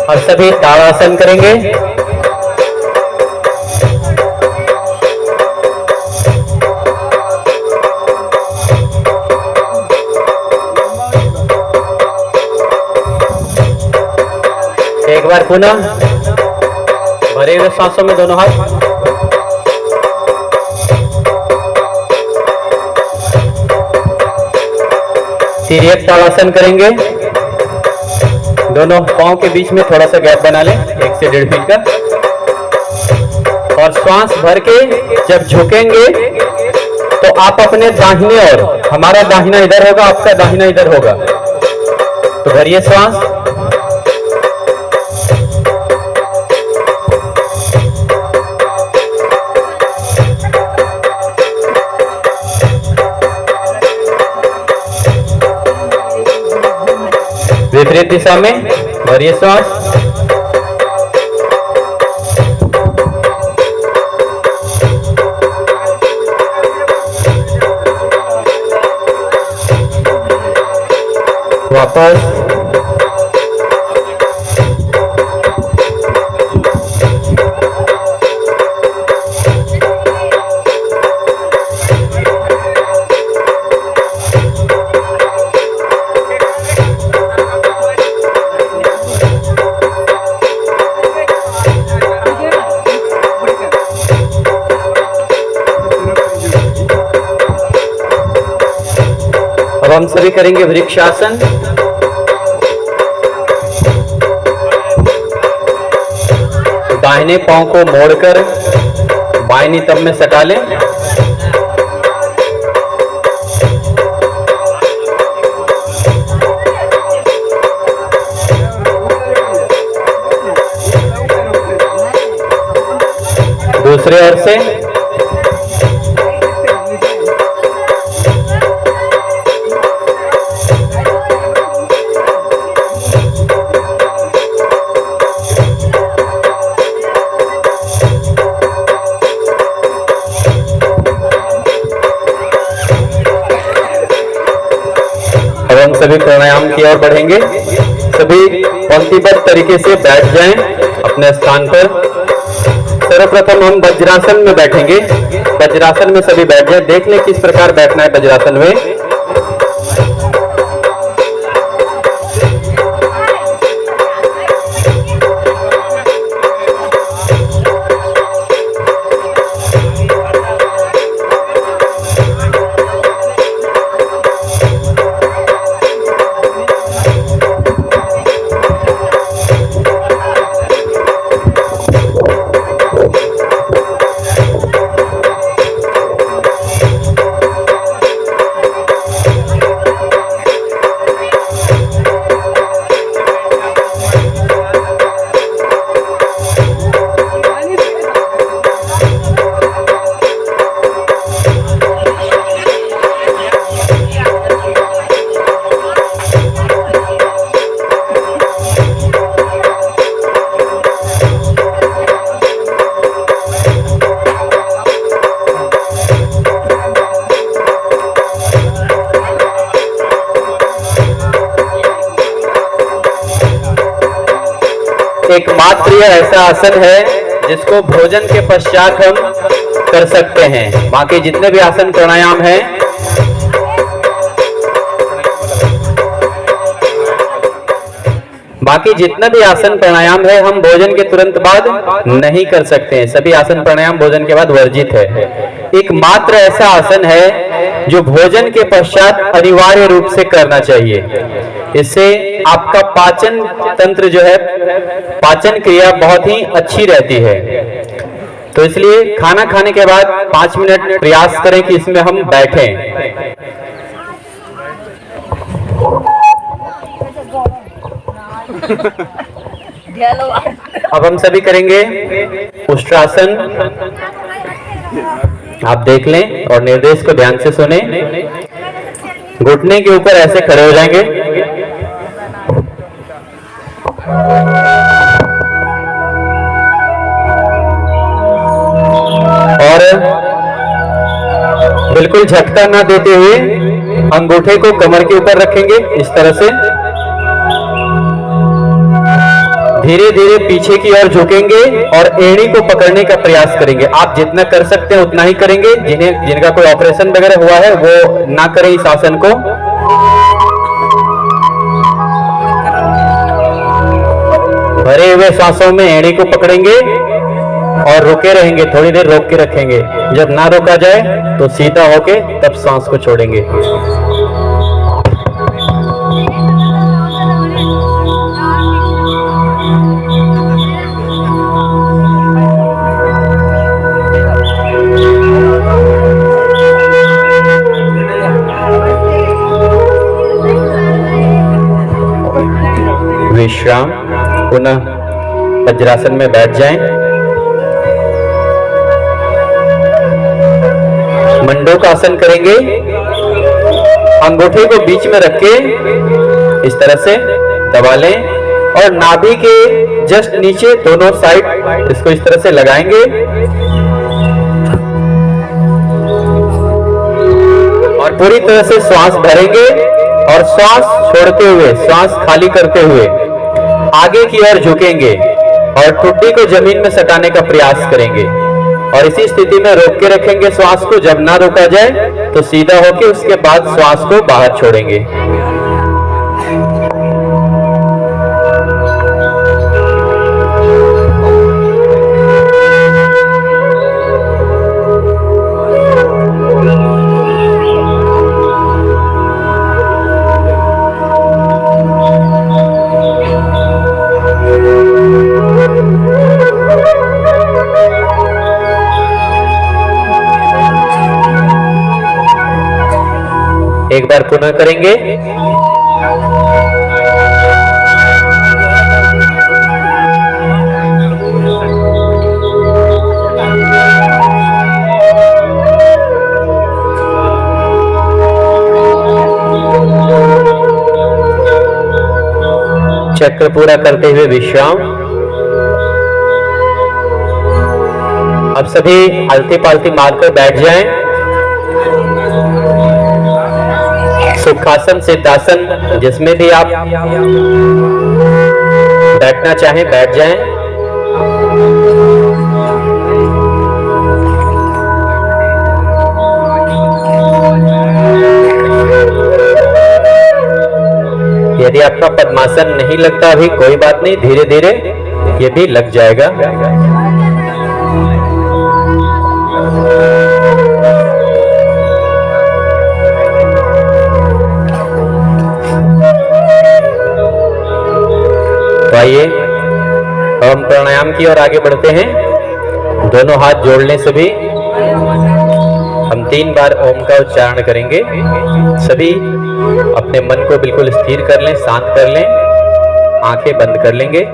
अब सभी ताड़ासन करेंगे। एक बार पुनः भरे हुए सांसों में दोनों हाथ। तिर्यक ताड़ासन करेंगे। दोनों पांव के बीच में थोड़ा सा गैप बना लें, 1 से 1.5 फीट का। और श्वास भर के जब झुकेंगे तो आप अपने दाहिने ओर, हमारा दाहिना इधर होगा, आपका दाहिना इधर होगा, तो भरिए श्वास। विपरीत दिशा में भरिए श्वास। वापस। अब हम सभी करेंगे वृक्षासन। दाहिने पांव को मोड़कर बाएं नितंब में सटा लें। दूसरे ओर से हम सभी प्राणायाम की ओर बढ़ेंगे। सभी पंक्तिबद्ध तरीके से बैठ जाएं अपने स्थान पर। सर्वप्रथम हम वज्रासन में बैठेंगे। वज्रासन में सभी बैठ जाएं। देख लें किस प्रकार बैठना है वज्रासन में। एकमात्र यह ऐसा आसन है जिसको भोजन के पश्चात हम कर सकते हैं। बाकी जितने भी आसन प्राणायाम हैं बाकी जितना भी आसन प्राणायाम है हम भोजन के तुरंत बाद नहीं कर सकते हैं। सभी आसन प्राणायाम भोजन के बाद वर्जित है। एकमात्र ऐसा आसन है जो भोजन के पश्चात अनिवार्य रूप से करना चाहिए। इससे आपका पाचन तंत्र जो है, पाचन क्रिया बहुत ही अच्छी रहती है। तो इसलिए खाना खाने के बाद 5 मिनट प्रयास करें कि इसमें हम बैठें। अब हम सभी करेंगे उष्ट्रासन। आप देख लें और निर्देश को ध्यान से सुने। घुटने के ऊपर ऐसे खड़े हो जाएंगे और बिल्कुल झटका ना देते हुए अंगूठे को कमर के ऊपर रखेंगे इस तरह से। धीरे धीरे पीछे की ओर झुकेंगे और एड़ी को पकड़ने का प्रयास करेंगे। आप जितना कर सकते हैं उतना ही करेंगे। जिनका कोई ऑपरेशन वगैरह हुआ है वो ना करें इस आसन को। भरे हुए सांसों में एड़ी को पकड़ेंगे और रुके रहेंगे, थोड़ी देर रोक के रखेंगे। जब ना रोका जाए तो सीधा होके तब सांस को छोड़ेंगे। विश्राम। पुनः वज्रासन में बैठ जाएं। मंडूकासन करेंगे। अंगूठे को बीच में रख के इस तरह से दबा लें और नाभि के जस्ट नीचे दोनों साइड इसको इस तरह से लगाएंगे और पूरी तरह से श्वास भरेंगे और श्वास छोड़ते हुए, श्वास खाली करते हुए आगे की ओर झुकेंगे और ठुड्डी को जमीन में सटाने का प्रयास करेंगे और इसी स्थिति में रोक के रखेंगे श्वास को। जब ना रोका जाए तो सीधा होके उसके बाद श्वास को बाहर छोड़ेंगे। एक बार पुनः करेंगे। चक्र पूरा करते हुए विश्राम। अब सभी आलती पालती मारकर बैठ जाएं। सुखासन, सिद्धासन, जिसमें भी आप बैठना चाहें बैठ जाएं। यदि आपका पद्मासन नहीं लगता अभी कोई बात नहीं, धीरे धीरे ये भी लग जाएगा। तो आइए हम प्राणायाम की ओर आगे बढ़ते हैं। दोनों हाथ जोड़ने से भी हम 3 बार ओम का उच्चारण करेंगे। सभी अपने मन को बिल्कुल स्थिर कर लें, शांत कर लें, आंखें बंद कर लेंगे।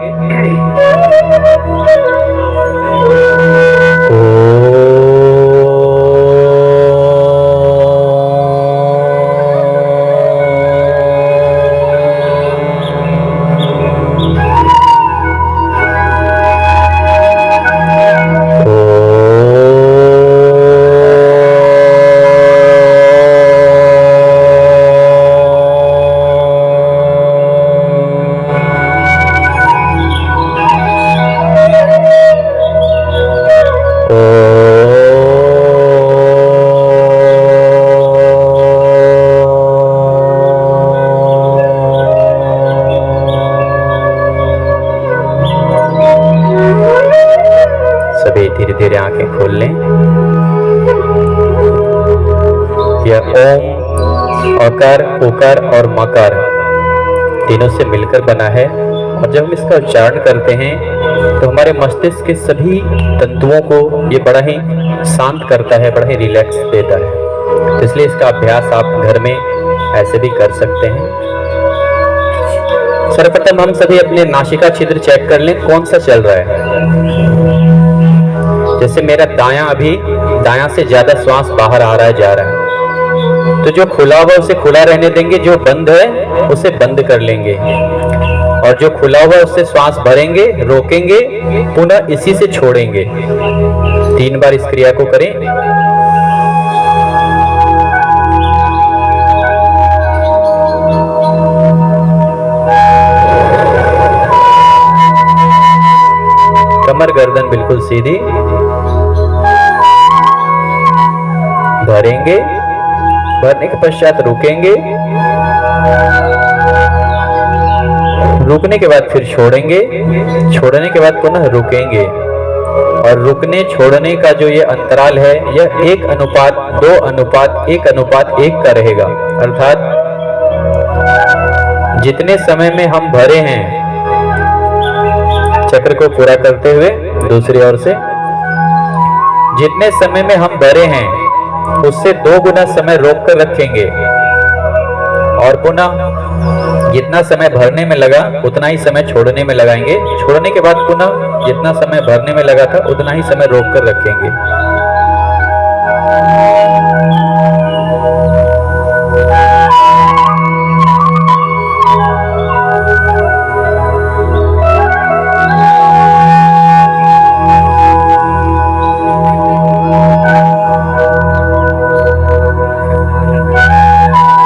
धीरे धीरे आंखें खोल लें। यह ओम, अकार, उकार और मकार तीनों से मिलकर बना है और जब हम इसका उच्चारण करते हैं तो हमारे मस्तिष्क के सभी तंतुओं को ये बड़ा ही शांत करता है, बड़ा ही रिलैक्स देता है। तो इसलिए इसका अभ्यास आप घर में ऐसे भी कर सकते हैं। सर्वप्रथम हम सभी अपने नासिका छिद्र चेक कर लें कौन सा चल रहा है। जैसे मेरा दायां से ज्यादा श्वास बाहर आ रहा है, जा रहा है, तो जो खुला हुआ उसे खुला रहने देंगे, जो बंद है उसे बंद कर लेंगे और जो खुला हुआ उससे श्वास भरेंगे, रोकेंगे, पुनः इसी से छोड़ेंगे। 3 बार इस क्रिया को करें। कमर गर्दन बिल्कुल सीधी। भरेंगे, भरने के पश्चात रुकेंगे, रुकने के बाद फिर छोड़ेंगे, छोड़ने के बाद पुनः रुकेंगे। और रुकने छोड़ने का जो ये अंतराल है यह 1:2:1:1 का रहेगा। अर्थात जितने समय में हम भरे हैं चक्र को पूरा करते हुए, दूसरी ओर से जितने समय में हम भरे हैं उससे 2 गुना समय रोक कर रखेंगे और पुनः जितना समय भरने में लगा उतना ही समय छोड़ने में लगाएंगे। छोड़ने के बाद पुनः जितना समय भरने में लगा था उतना ही समय रोक कर रखेंगे।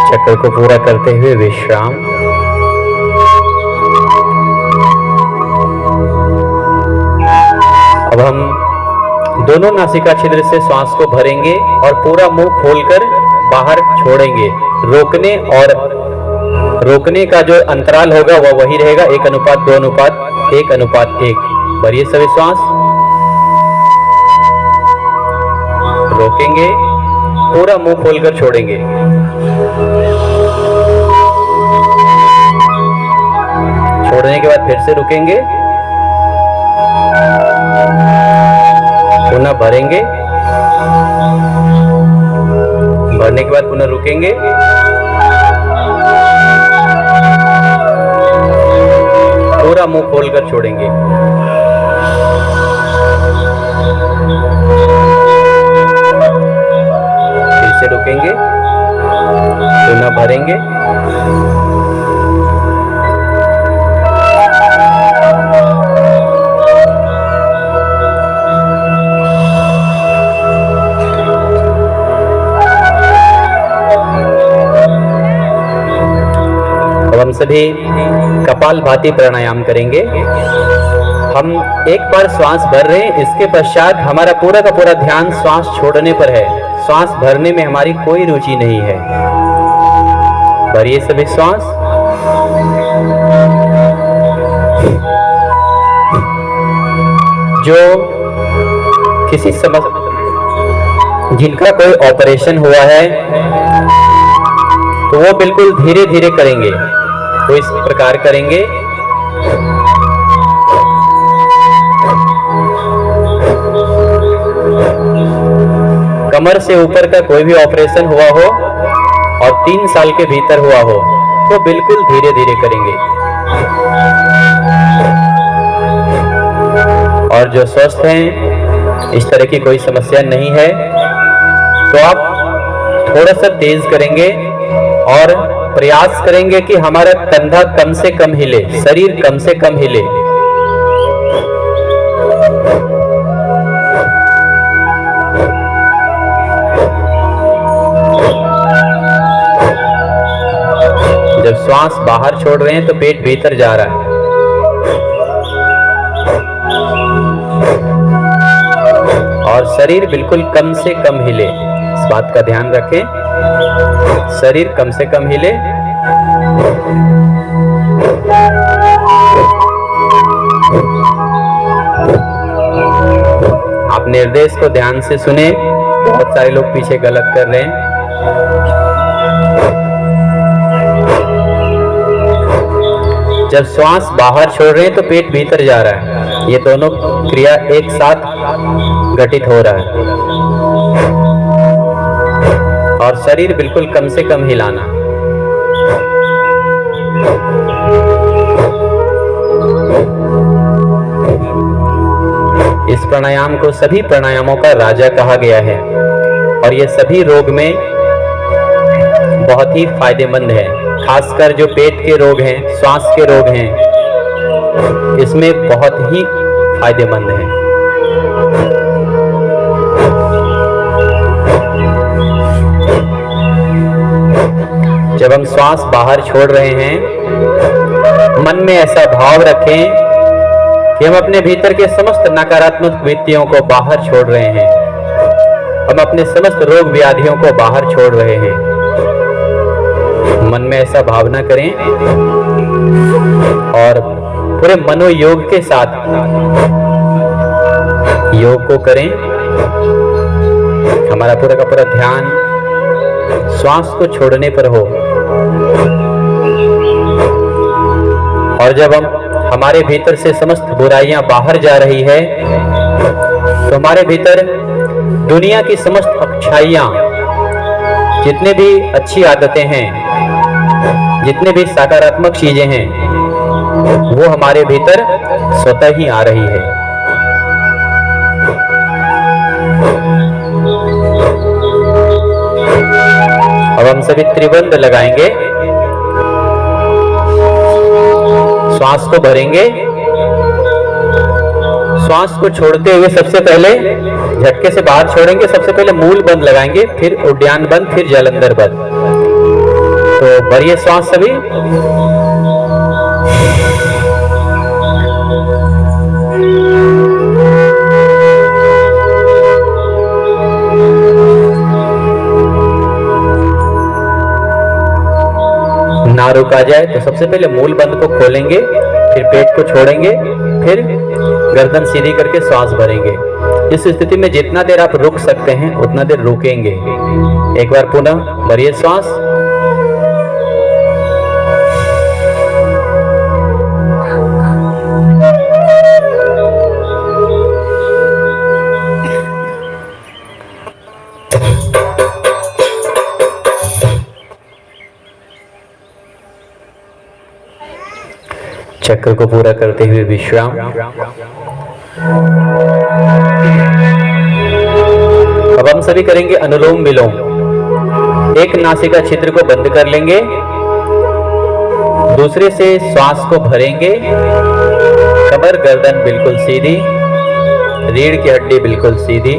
चक्र को पूरा करते हुए विश्राम। अब हम दोनों नासिका छिद्र से श्वास को भरेंगे और पूरा मुंह खोलकर बाहर छोड़ेंगे। रोकने का जो अंतराल होगा वह वही रहेगा 1:2:1:1। भरिए सभी श्वास, रोकेंगे, पूरा मुंह खोलकर छोड़ेंगे। छोड़ने के बाद फिर से रुकेंगे, पुनः भरेंगे, भरने के बाद पुनः रुकेंगे, पूरा मुंह खोलकर छोड़ेंगे। फिर से रुकेंगे, पुनः भरेंगे, हम सभी कपालभाति प्राणायाम करेंगे। हम एक बार श्वास भर रहे हैं, इसके पश्चात हमारा पूरा का पूरा ध्यान श्वास छोड़ने पर है। श्वास भरने में हमारी कोई रुचि नहीं है। भरिए सभी श्वास, जो किसी समस्या, जिनका कोई ऑपरेशन हुआ है तो वो बिल्कुल धीरे धीरे करेंगे। तो इस प्रकार करेंगे, कमर से ऊपर का कोई भी ऑपरेशन हुआ हो और 3 साल के भीतर हुआ हो तो बिल्कुल धीरे धीरे करेंगे। और जो स्वस्थ हैं, इस तरह की कोई समस्या नहीं है, तो आप थोड़ा सा तेज करेंगे और प्रयास करेंगे कि हमारा कंधा कम से कम हिले, शरीर कम से कम हिले। जब श्वास बाहर छोड़ रहे हैं तो पेट भीतर जा रहा है। और शरीर बिल्कुल कम से कम हिले, इस बात का ध्यान रखें। शरीर कम से कम हिले। आप निर्देश को ध्यान से सुने, बहुत सारे लोग पीछे गलत कर रहे हैं। जब श्वास बाहर छोड़ रहे हैं तो पेट भीतर जा रहा है। ये दोनों क्रिया एक साथ घटित हो रहा है। और शरीर बिल्कुल कम से कम हिलाना। इस प्राणायाम को सभी प्राणायामों का राजा कहा गया है और ये सभी रोग में बहुत ही फायदेमंद है। खासकर जो पेट के रोग हैं, श्वास के रोग हैं, इसमें बहुत ही फायदेमंद है। जब हम श्वास बाहर छोड़ रहे हैं, मन में ऐसा भाव रखें कि हम अपने भीतर के समस्त नकारात्मक वृत्तियों को बाहर छोड़ रहे हैं। हम अपने समस्त रोग व्याधियों को बाहर छोड़ रहे हैं। मन में ऐसा भावना करें और पूरे मनोयोग के साथ योग को करें। हमारा पूरा का पूरा ध्यान श्वास को छोड़ने पर हो। और जब हमारे भीतर से समस्त बुराइयां बाहर जा रही है तो हमारे भीतर दुनिया की समस्त अच्छाइयां, जितने भी अच्छी आदतें हैं, जितने भी सकारात्मक चीजें हैं, वो हमारे भीतर स्वतः ही आ रही है। अब हम सभी त्रिबंध लगाएंगे, श्वास को भरेंगे। श्वास को छोड़ते हुए सबसे पहले झटके से बाहर छोड़ेंगे। सबसे पहले मूल बंद लगाएंगे, फिर उड्डयन बंद, फिर जलंधर बंद। तो भरिए श्वास सभी। ना रुका जाए तो सबसे पहले मूल बंद को खोलेंगे, फिर पेट को छोड़ेंगे, फिर गर्दन सीधी करके श्वास भरेंगे। इस स्थिति में जितना देर आप रुक सकते हैं उतना देर रुकेंगे। एक बार पुनः भरिए श्वास। चक्र को पूरा करते हुए विश्राम। अब हम सभी करेंगे अनुलोम विलोम। एक नासिका छिद्र को बंद कर लेंगे, दूसरे से श्वास को भरेंगे। कमर गर्दन बिल्कुल सीधी, रीढ़ की हड्डी बिल्कुल सीधी।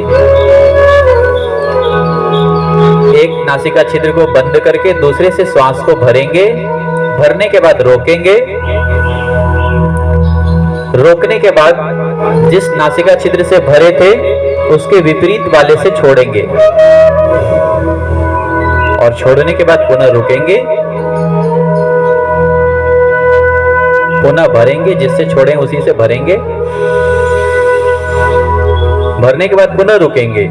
एक नासिका छिद्र को बंद करके दूसरे से श्वास को भरेंगे। भरने के बाद रोकेंगे। रोकने के बाद जिस नासिका छिद्र से भरे थे उसके विपरीत वाले से छोड़ेंगे और छोड़ने के बाद पुनः रुकेंगे, पुनः भरेंगे। जिससे छोड़े उसी से भरेंगे। भरने के बाद पुनः रुकेंगे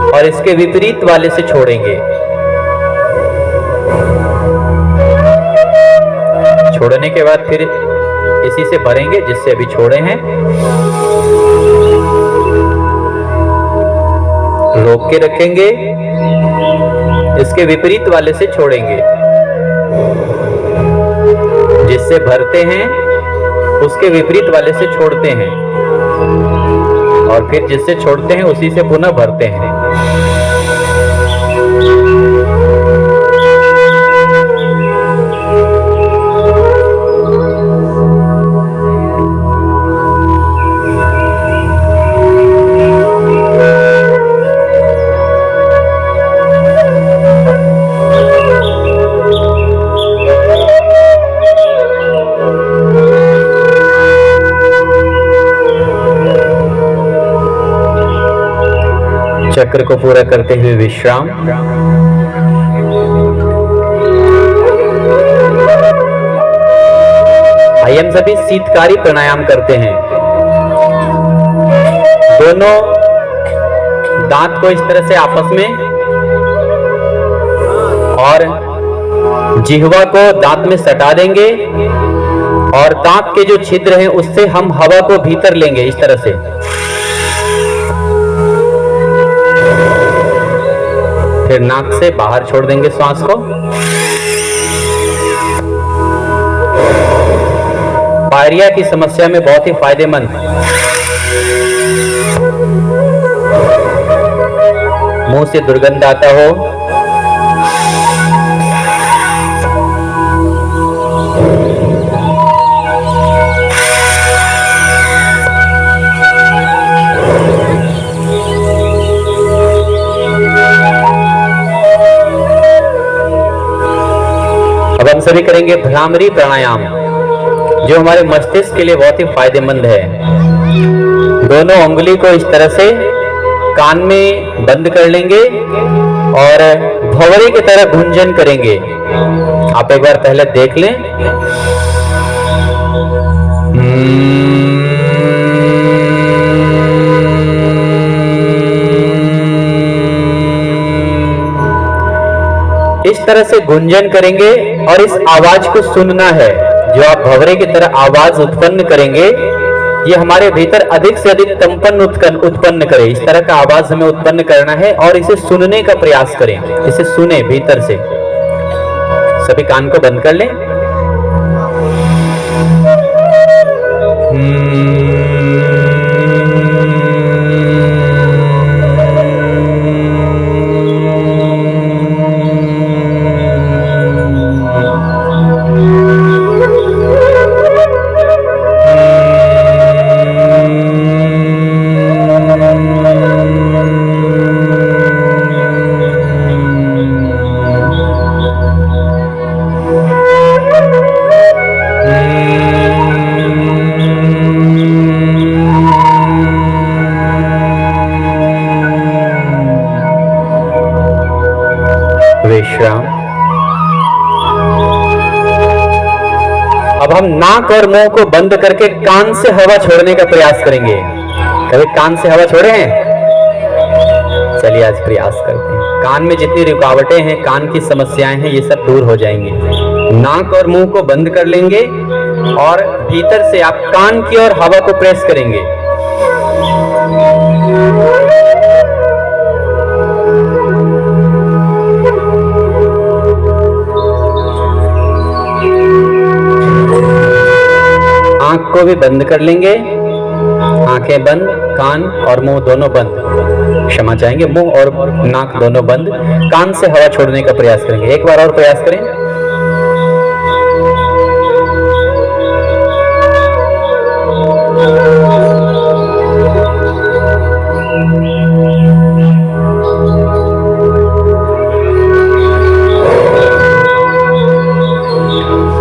और इसके विपरीत वाले से छोड़ेंगे। छोड़ने के बाद फिर इसी से भरेंगे जिससे अभी छोड़े हैं। रोक के रखेंगे, इसके विपरीत वाले से छोड़ेंगे। जिससे भरते हैं उसके विपरीत वाले से छोड़ते हैं और फिर जिससे छोड़ते हैं उसी से पुनः भरते हैं। चक्र को पूरा करते हुए विश्राम। आइए हम सभी शीतकारी प्राणायाम करते हैं। दोनों दांत को इस तरह से आपस में और जिह्वा को दांत में सटा देंगे और दांत के जो छिद्र हैं उससे हम हवा को भीतर लेंगे इस तरह से। फिर नाक से बाहर छोड़ देंगे श्वास को। पायरिया की समस्या में बहुत ही फायदेमंद। मुंह से दुर्गंध आता हो, अब हम सभी करेंगे भ्रामरी प्राणायाम, जो हमारे मस्तिष्क के लिए बहुत ही फायदेमंद है। दोनों उंगली को इस तरह से कान में बंद कर लेंगे और भंवरे की तरह गुंजन करेंगे। आप एक बार पहले देख लें। इस तरह से गुंजन करेंगे और इस आवाज को सुनना है। जो आप भंवरे की तरह आवाज उत्पन्न करेंगे, ये हमारे भीतर अधिक से अधिक कंपन उत्पन्न करे। इस तरह का आवाज हमें उत्पन्न करना है और इसे सुनने का प्रयास करें। इसे सुने भीतर से। सभी कान को बंद कर लें। विश्राम। अब हम नाक और मुंह को बंद करके कान से हवा छोड़ने का प्रयास करेंगे। कभी कान से हवा छोड़े हैं? चलिए आज प्रयास करते हैं। कान में जितनी रुकावटें हैं, कान की समस्याएं हैं, ये सब दूर हो जाएंगी। नाक और मुंह को बंद कर लेंगे और भीतर से आप कान की ओर हवा को प्रेस करेंगे। आंख को भी बंद कर लेंगे। आंखें बंद, कान और मुंह दोनों बंद। क्षमा चाहेंगे, मुंह और नाक दोनों बंद। कान से हवा छोड़ने का प्रयास करेंगे। एक बार और प्रयास करें।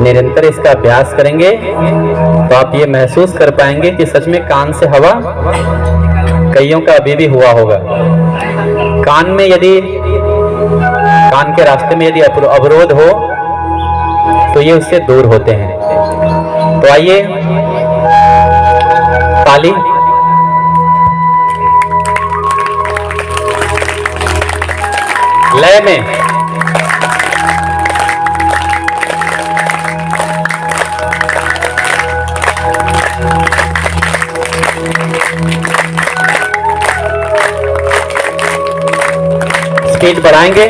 निरंतर इसका अभ्यास करेंगे तो आप ये महसूस कर पाएंगे कि सच में कान से हवा कईयों का अभी भी हुआ होगा। कान में यदि कान के रास्ते में यदि अवरोध हो तो ये उससे दूर होते हैं। तो आइए ताली। लय में स्पीड बढ़ाएंगे।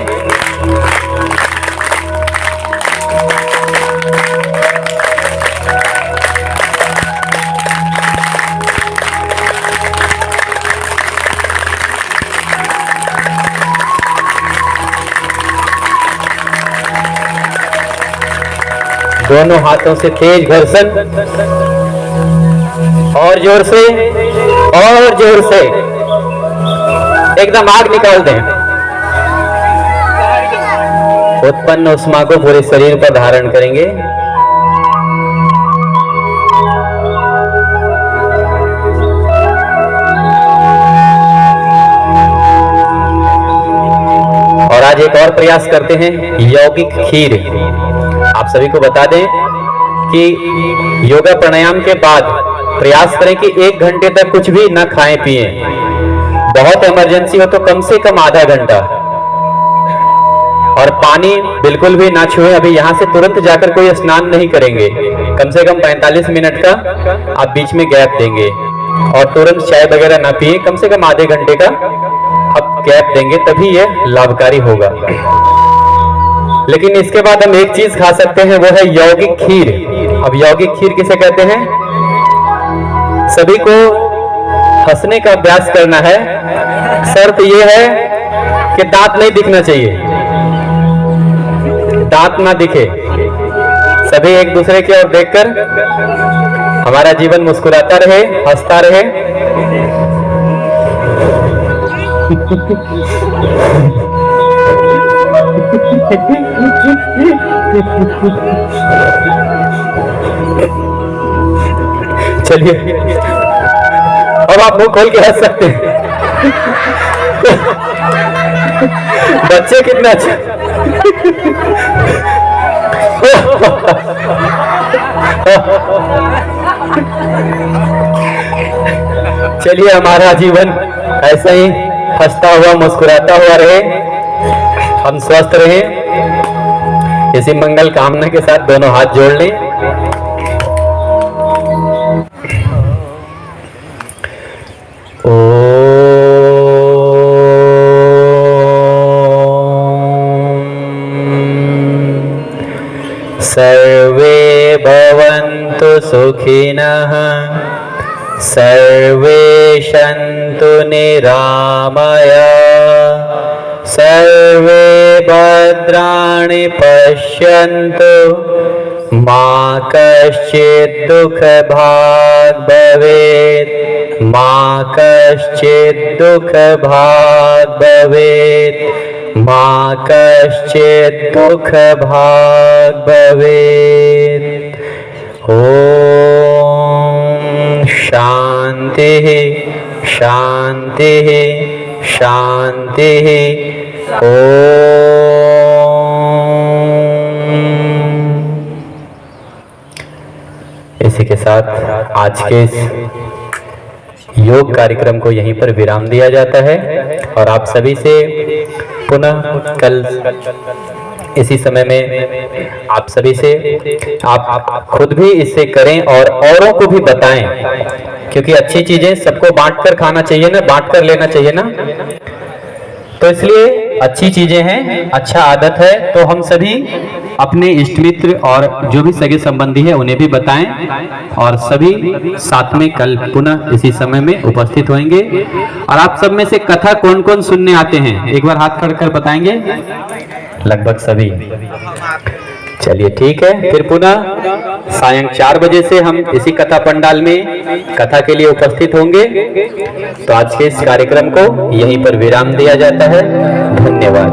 दोनों हाथों से तेज घर्षण, और जोर से, और जोर से एकदम आग निकाल दें। उत्पन्न उष्मा को पूरे शरीर पर धारण करेंगे। और आज एक और प्रयास करते हैं, यौगिक खीर। आप सभी को बता दें कि योगा प्राणायाम के बाद प्रयास करें कि 1 घंटे तक कुछ भी ना खाएं पिएं। बहुत इमरजेंसी हो तो कम से कम आधा घंटा। और पानी बिल्कुल भी ना छुएं। अभी यहाँ से तुरंत जाकर कोई स्नान नहीं करेंगे। कम से कम 45 मिनट का आप बीच में गैप देंगे और तुरंत चाय वगैरह ना पिए। कम से कम आधे घंटे का आप गैप देंगे, तभी ये लाभकारी होगा। लेकिन इसके बाद हम एक चीज खा सकते हैं, वो है यौगिक खीर। अब यौगिक खीर किसे कहते हैं? सभी को हंसने का अभ्यास करना है। शर्त ये है कि दांत नहीं दिखना चाहिए। दांत ना दिखे। सभी एक दूसरे की ओर देखकर हमारा जीवन मुस्कुराता रहे, हंसता रहे। चलिए अब आप मुंह खोल के हंस सकते हैं। बच्चे कितना अच्छा। चलिए हमारा जीवन ऐसा ही हंसता हुआ मुस्कुराता हुआ रहे, हम स्वस्थ रहे, इसी मंगल कामना के साथ दोनों हाथ जोड़ लें। सर्वे भवन्तु सुखिनः, सर्वे सन्तु निरामयाः, सर्वे भद्राणि पश्यन्तु, मा कश्चित् दुःखभाग् भवेत्, मा कश्चित् दुःखभाग् भवेत्, मा कश्चित् दुःखभाग् भवेत्। ॐ शान्तिः शान्तिः शान्तिः। ॐ इसी के साथ आज के इस योग कार्यक्रम को यहीं पर विराम दिया जाता है और आप सभी से पुनः कल इसी समय में आप सभी से आप खुद भी इसे करें और औरों को भी बताएं, क्योंकि अच्छी चीजें सबको बांटकर खाना चाहिए ना, बांट कर लेना चाहिए ना। तो इसलिए अच्छी चीजें हैं, अच्छा आदत है, तो हम सभी अपने इष्ट मित्र और जो भी सगे संबंधी है उन्हें भी बताएं और सभी साथ में कल पुनः इसी समय में उपस्थित होंगे। और आप सब में से कथा कौन कौन सुनने आते हैं एक बार हाथ खड़ कर बताएंगे? लगभग सभी। चलिए ठीक है, फिर पुनः सायं 4 बजे से हम इसी कथा पंडाल में कथा के लिए उपस्थित होंगे। तो आज के इस कार्यक्रम को यहीं पर विराम दिया जाता है। धन्यवाद।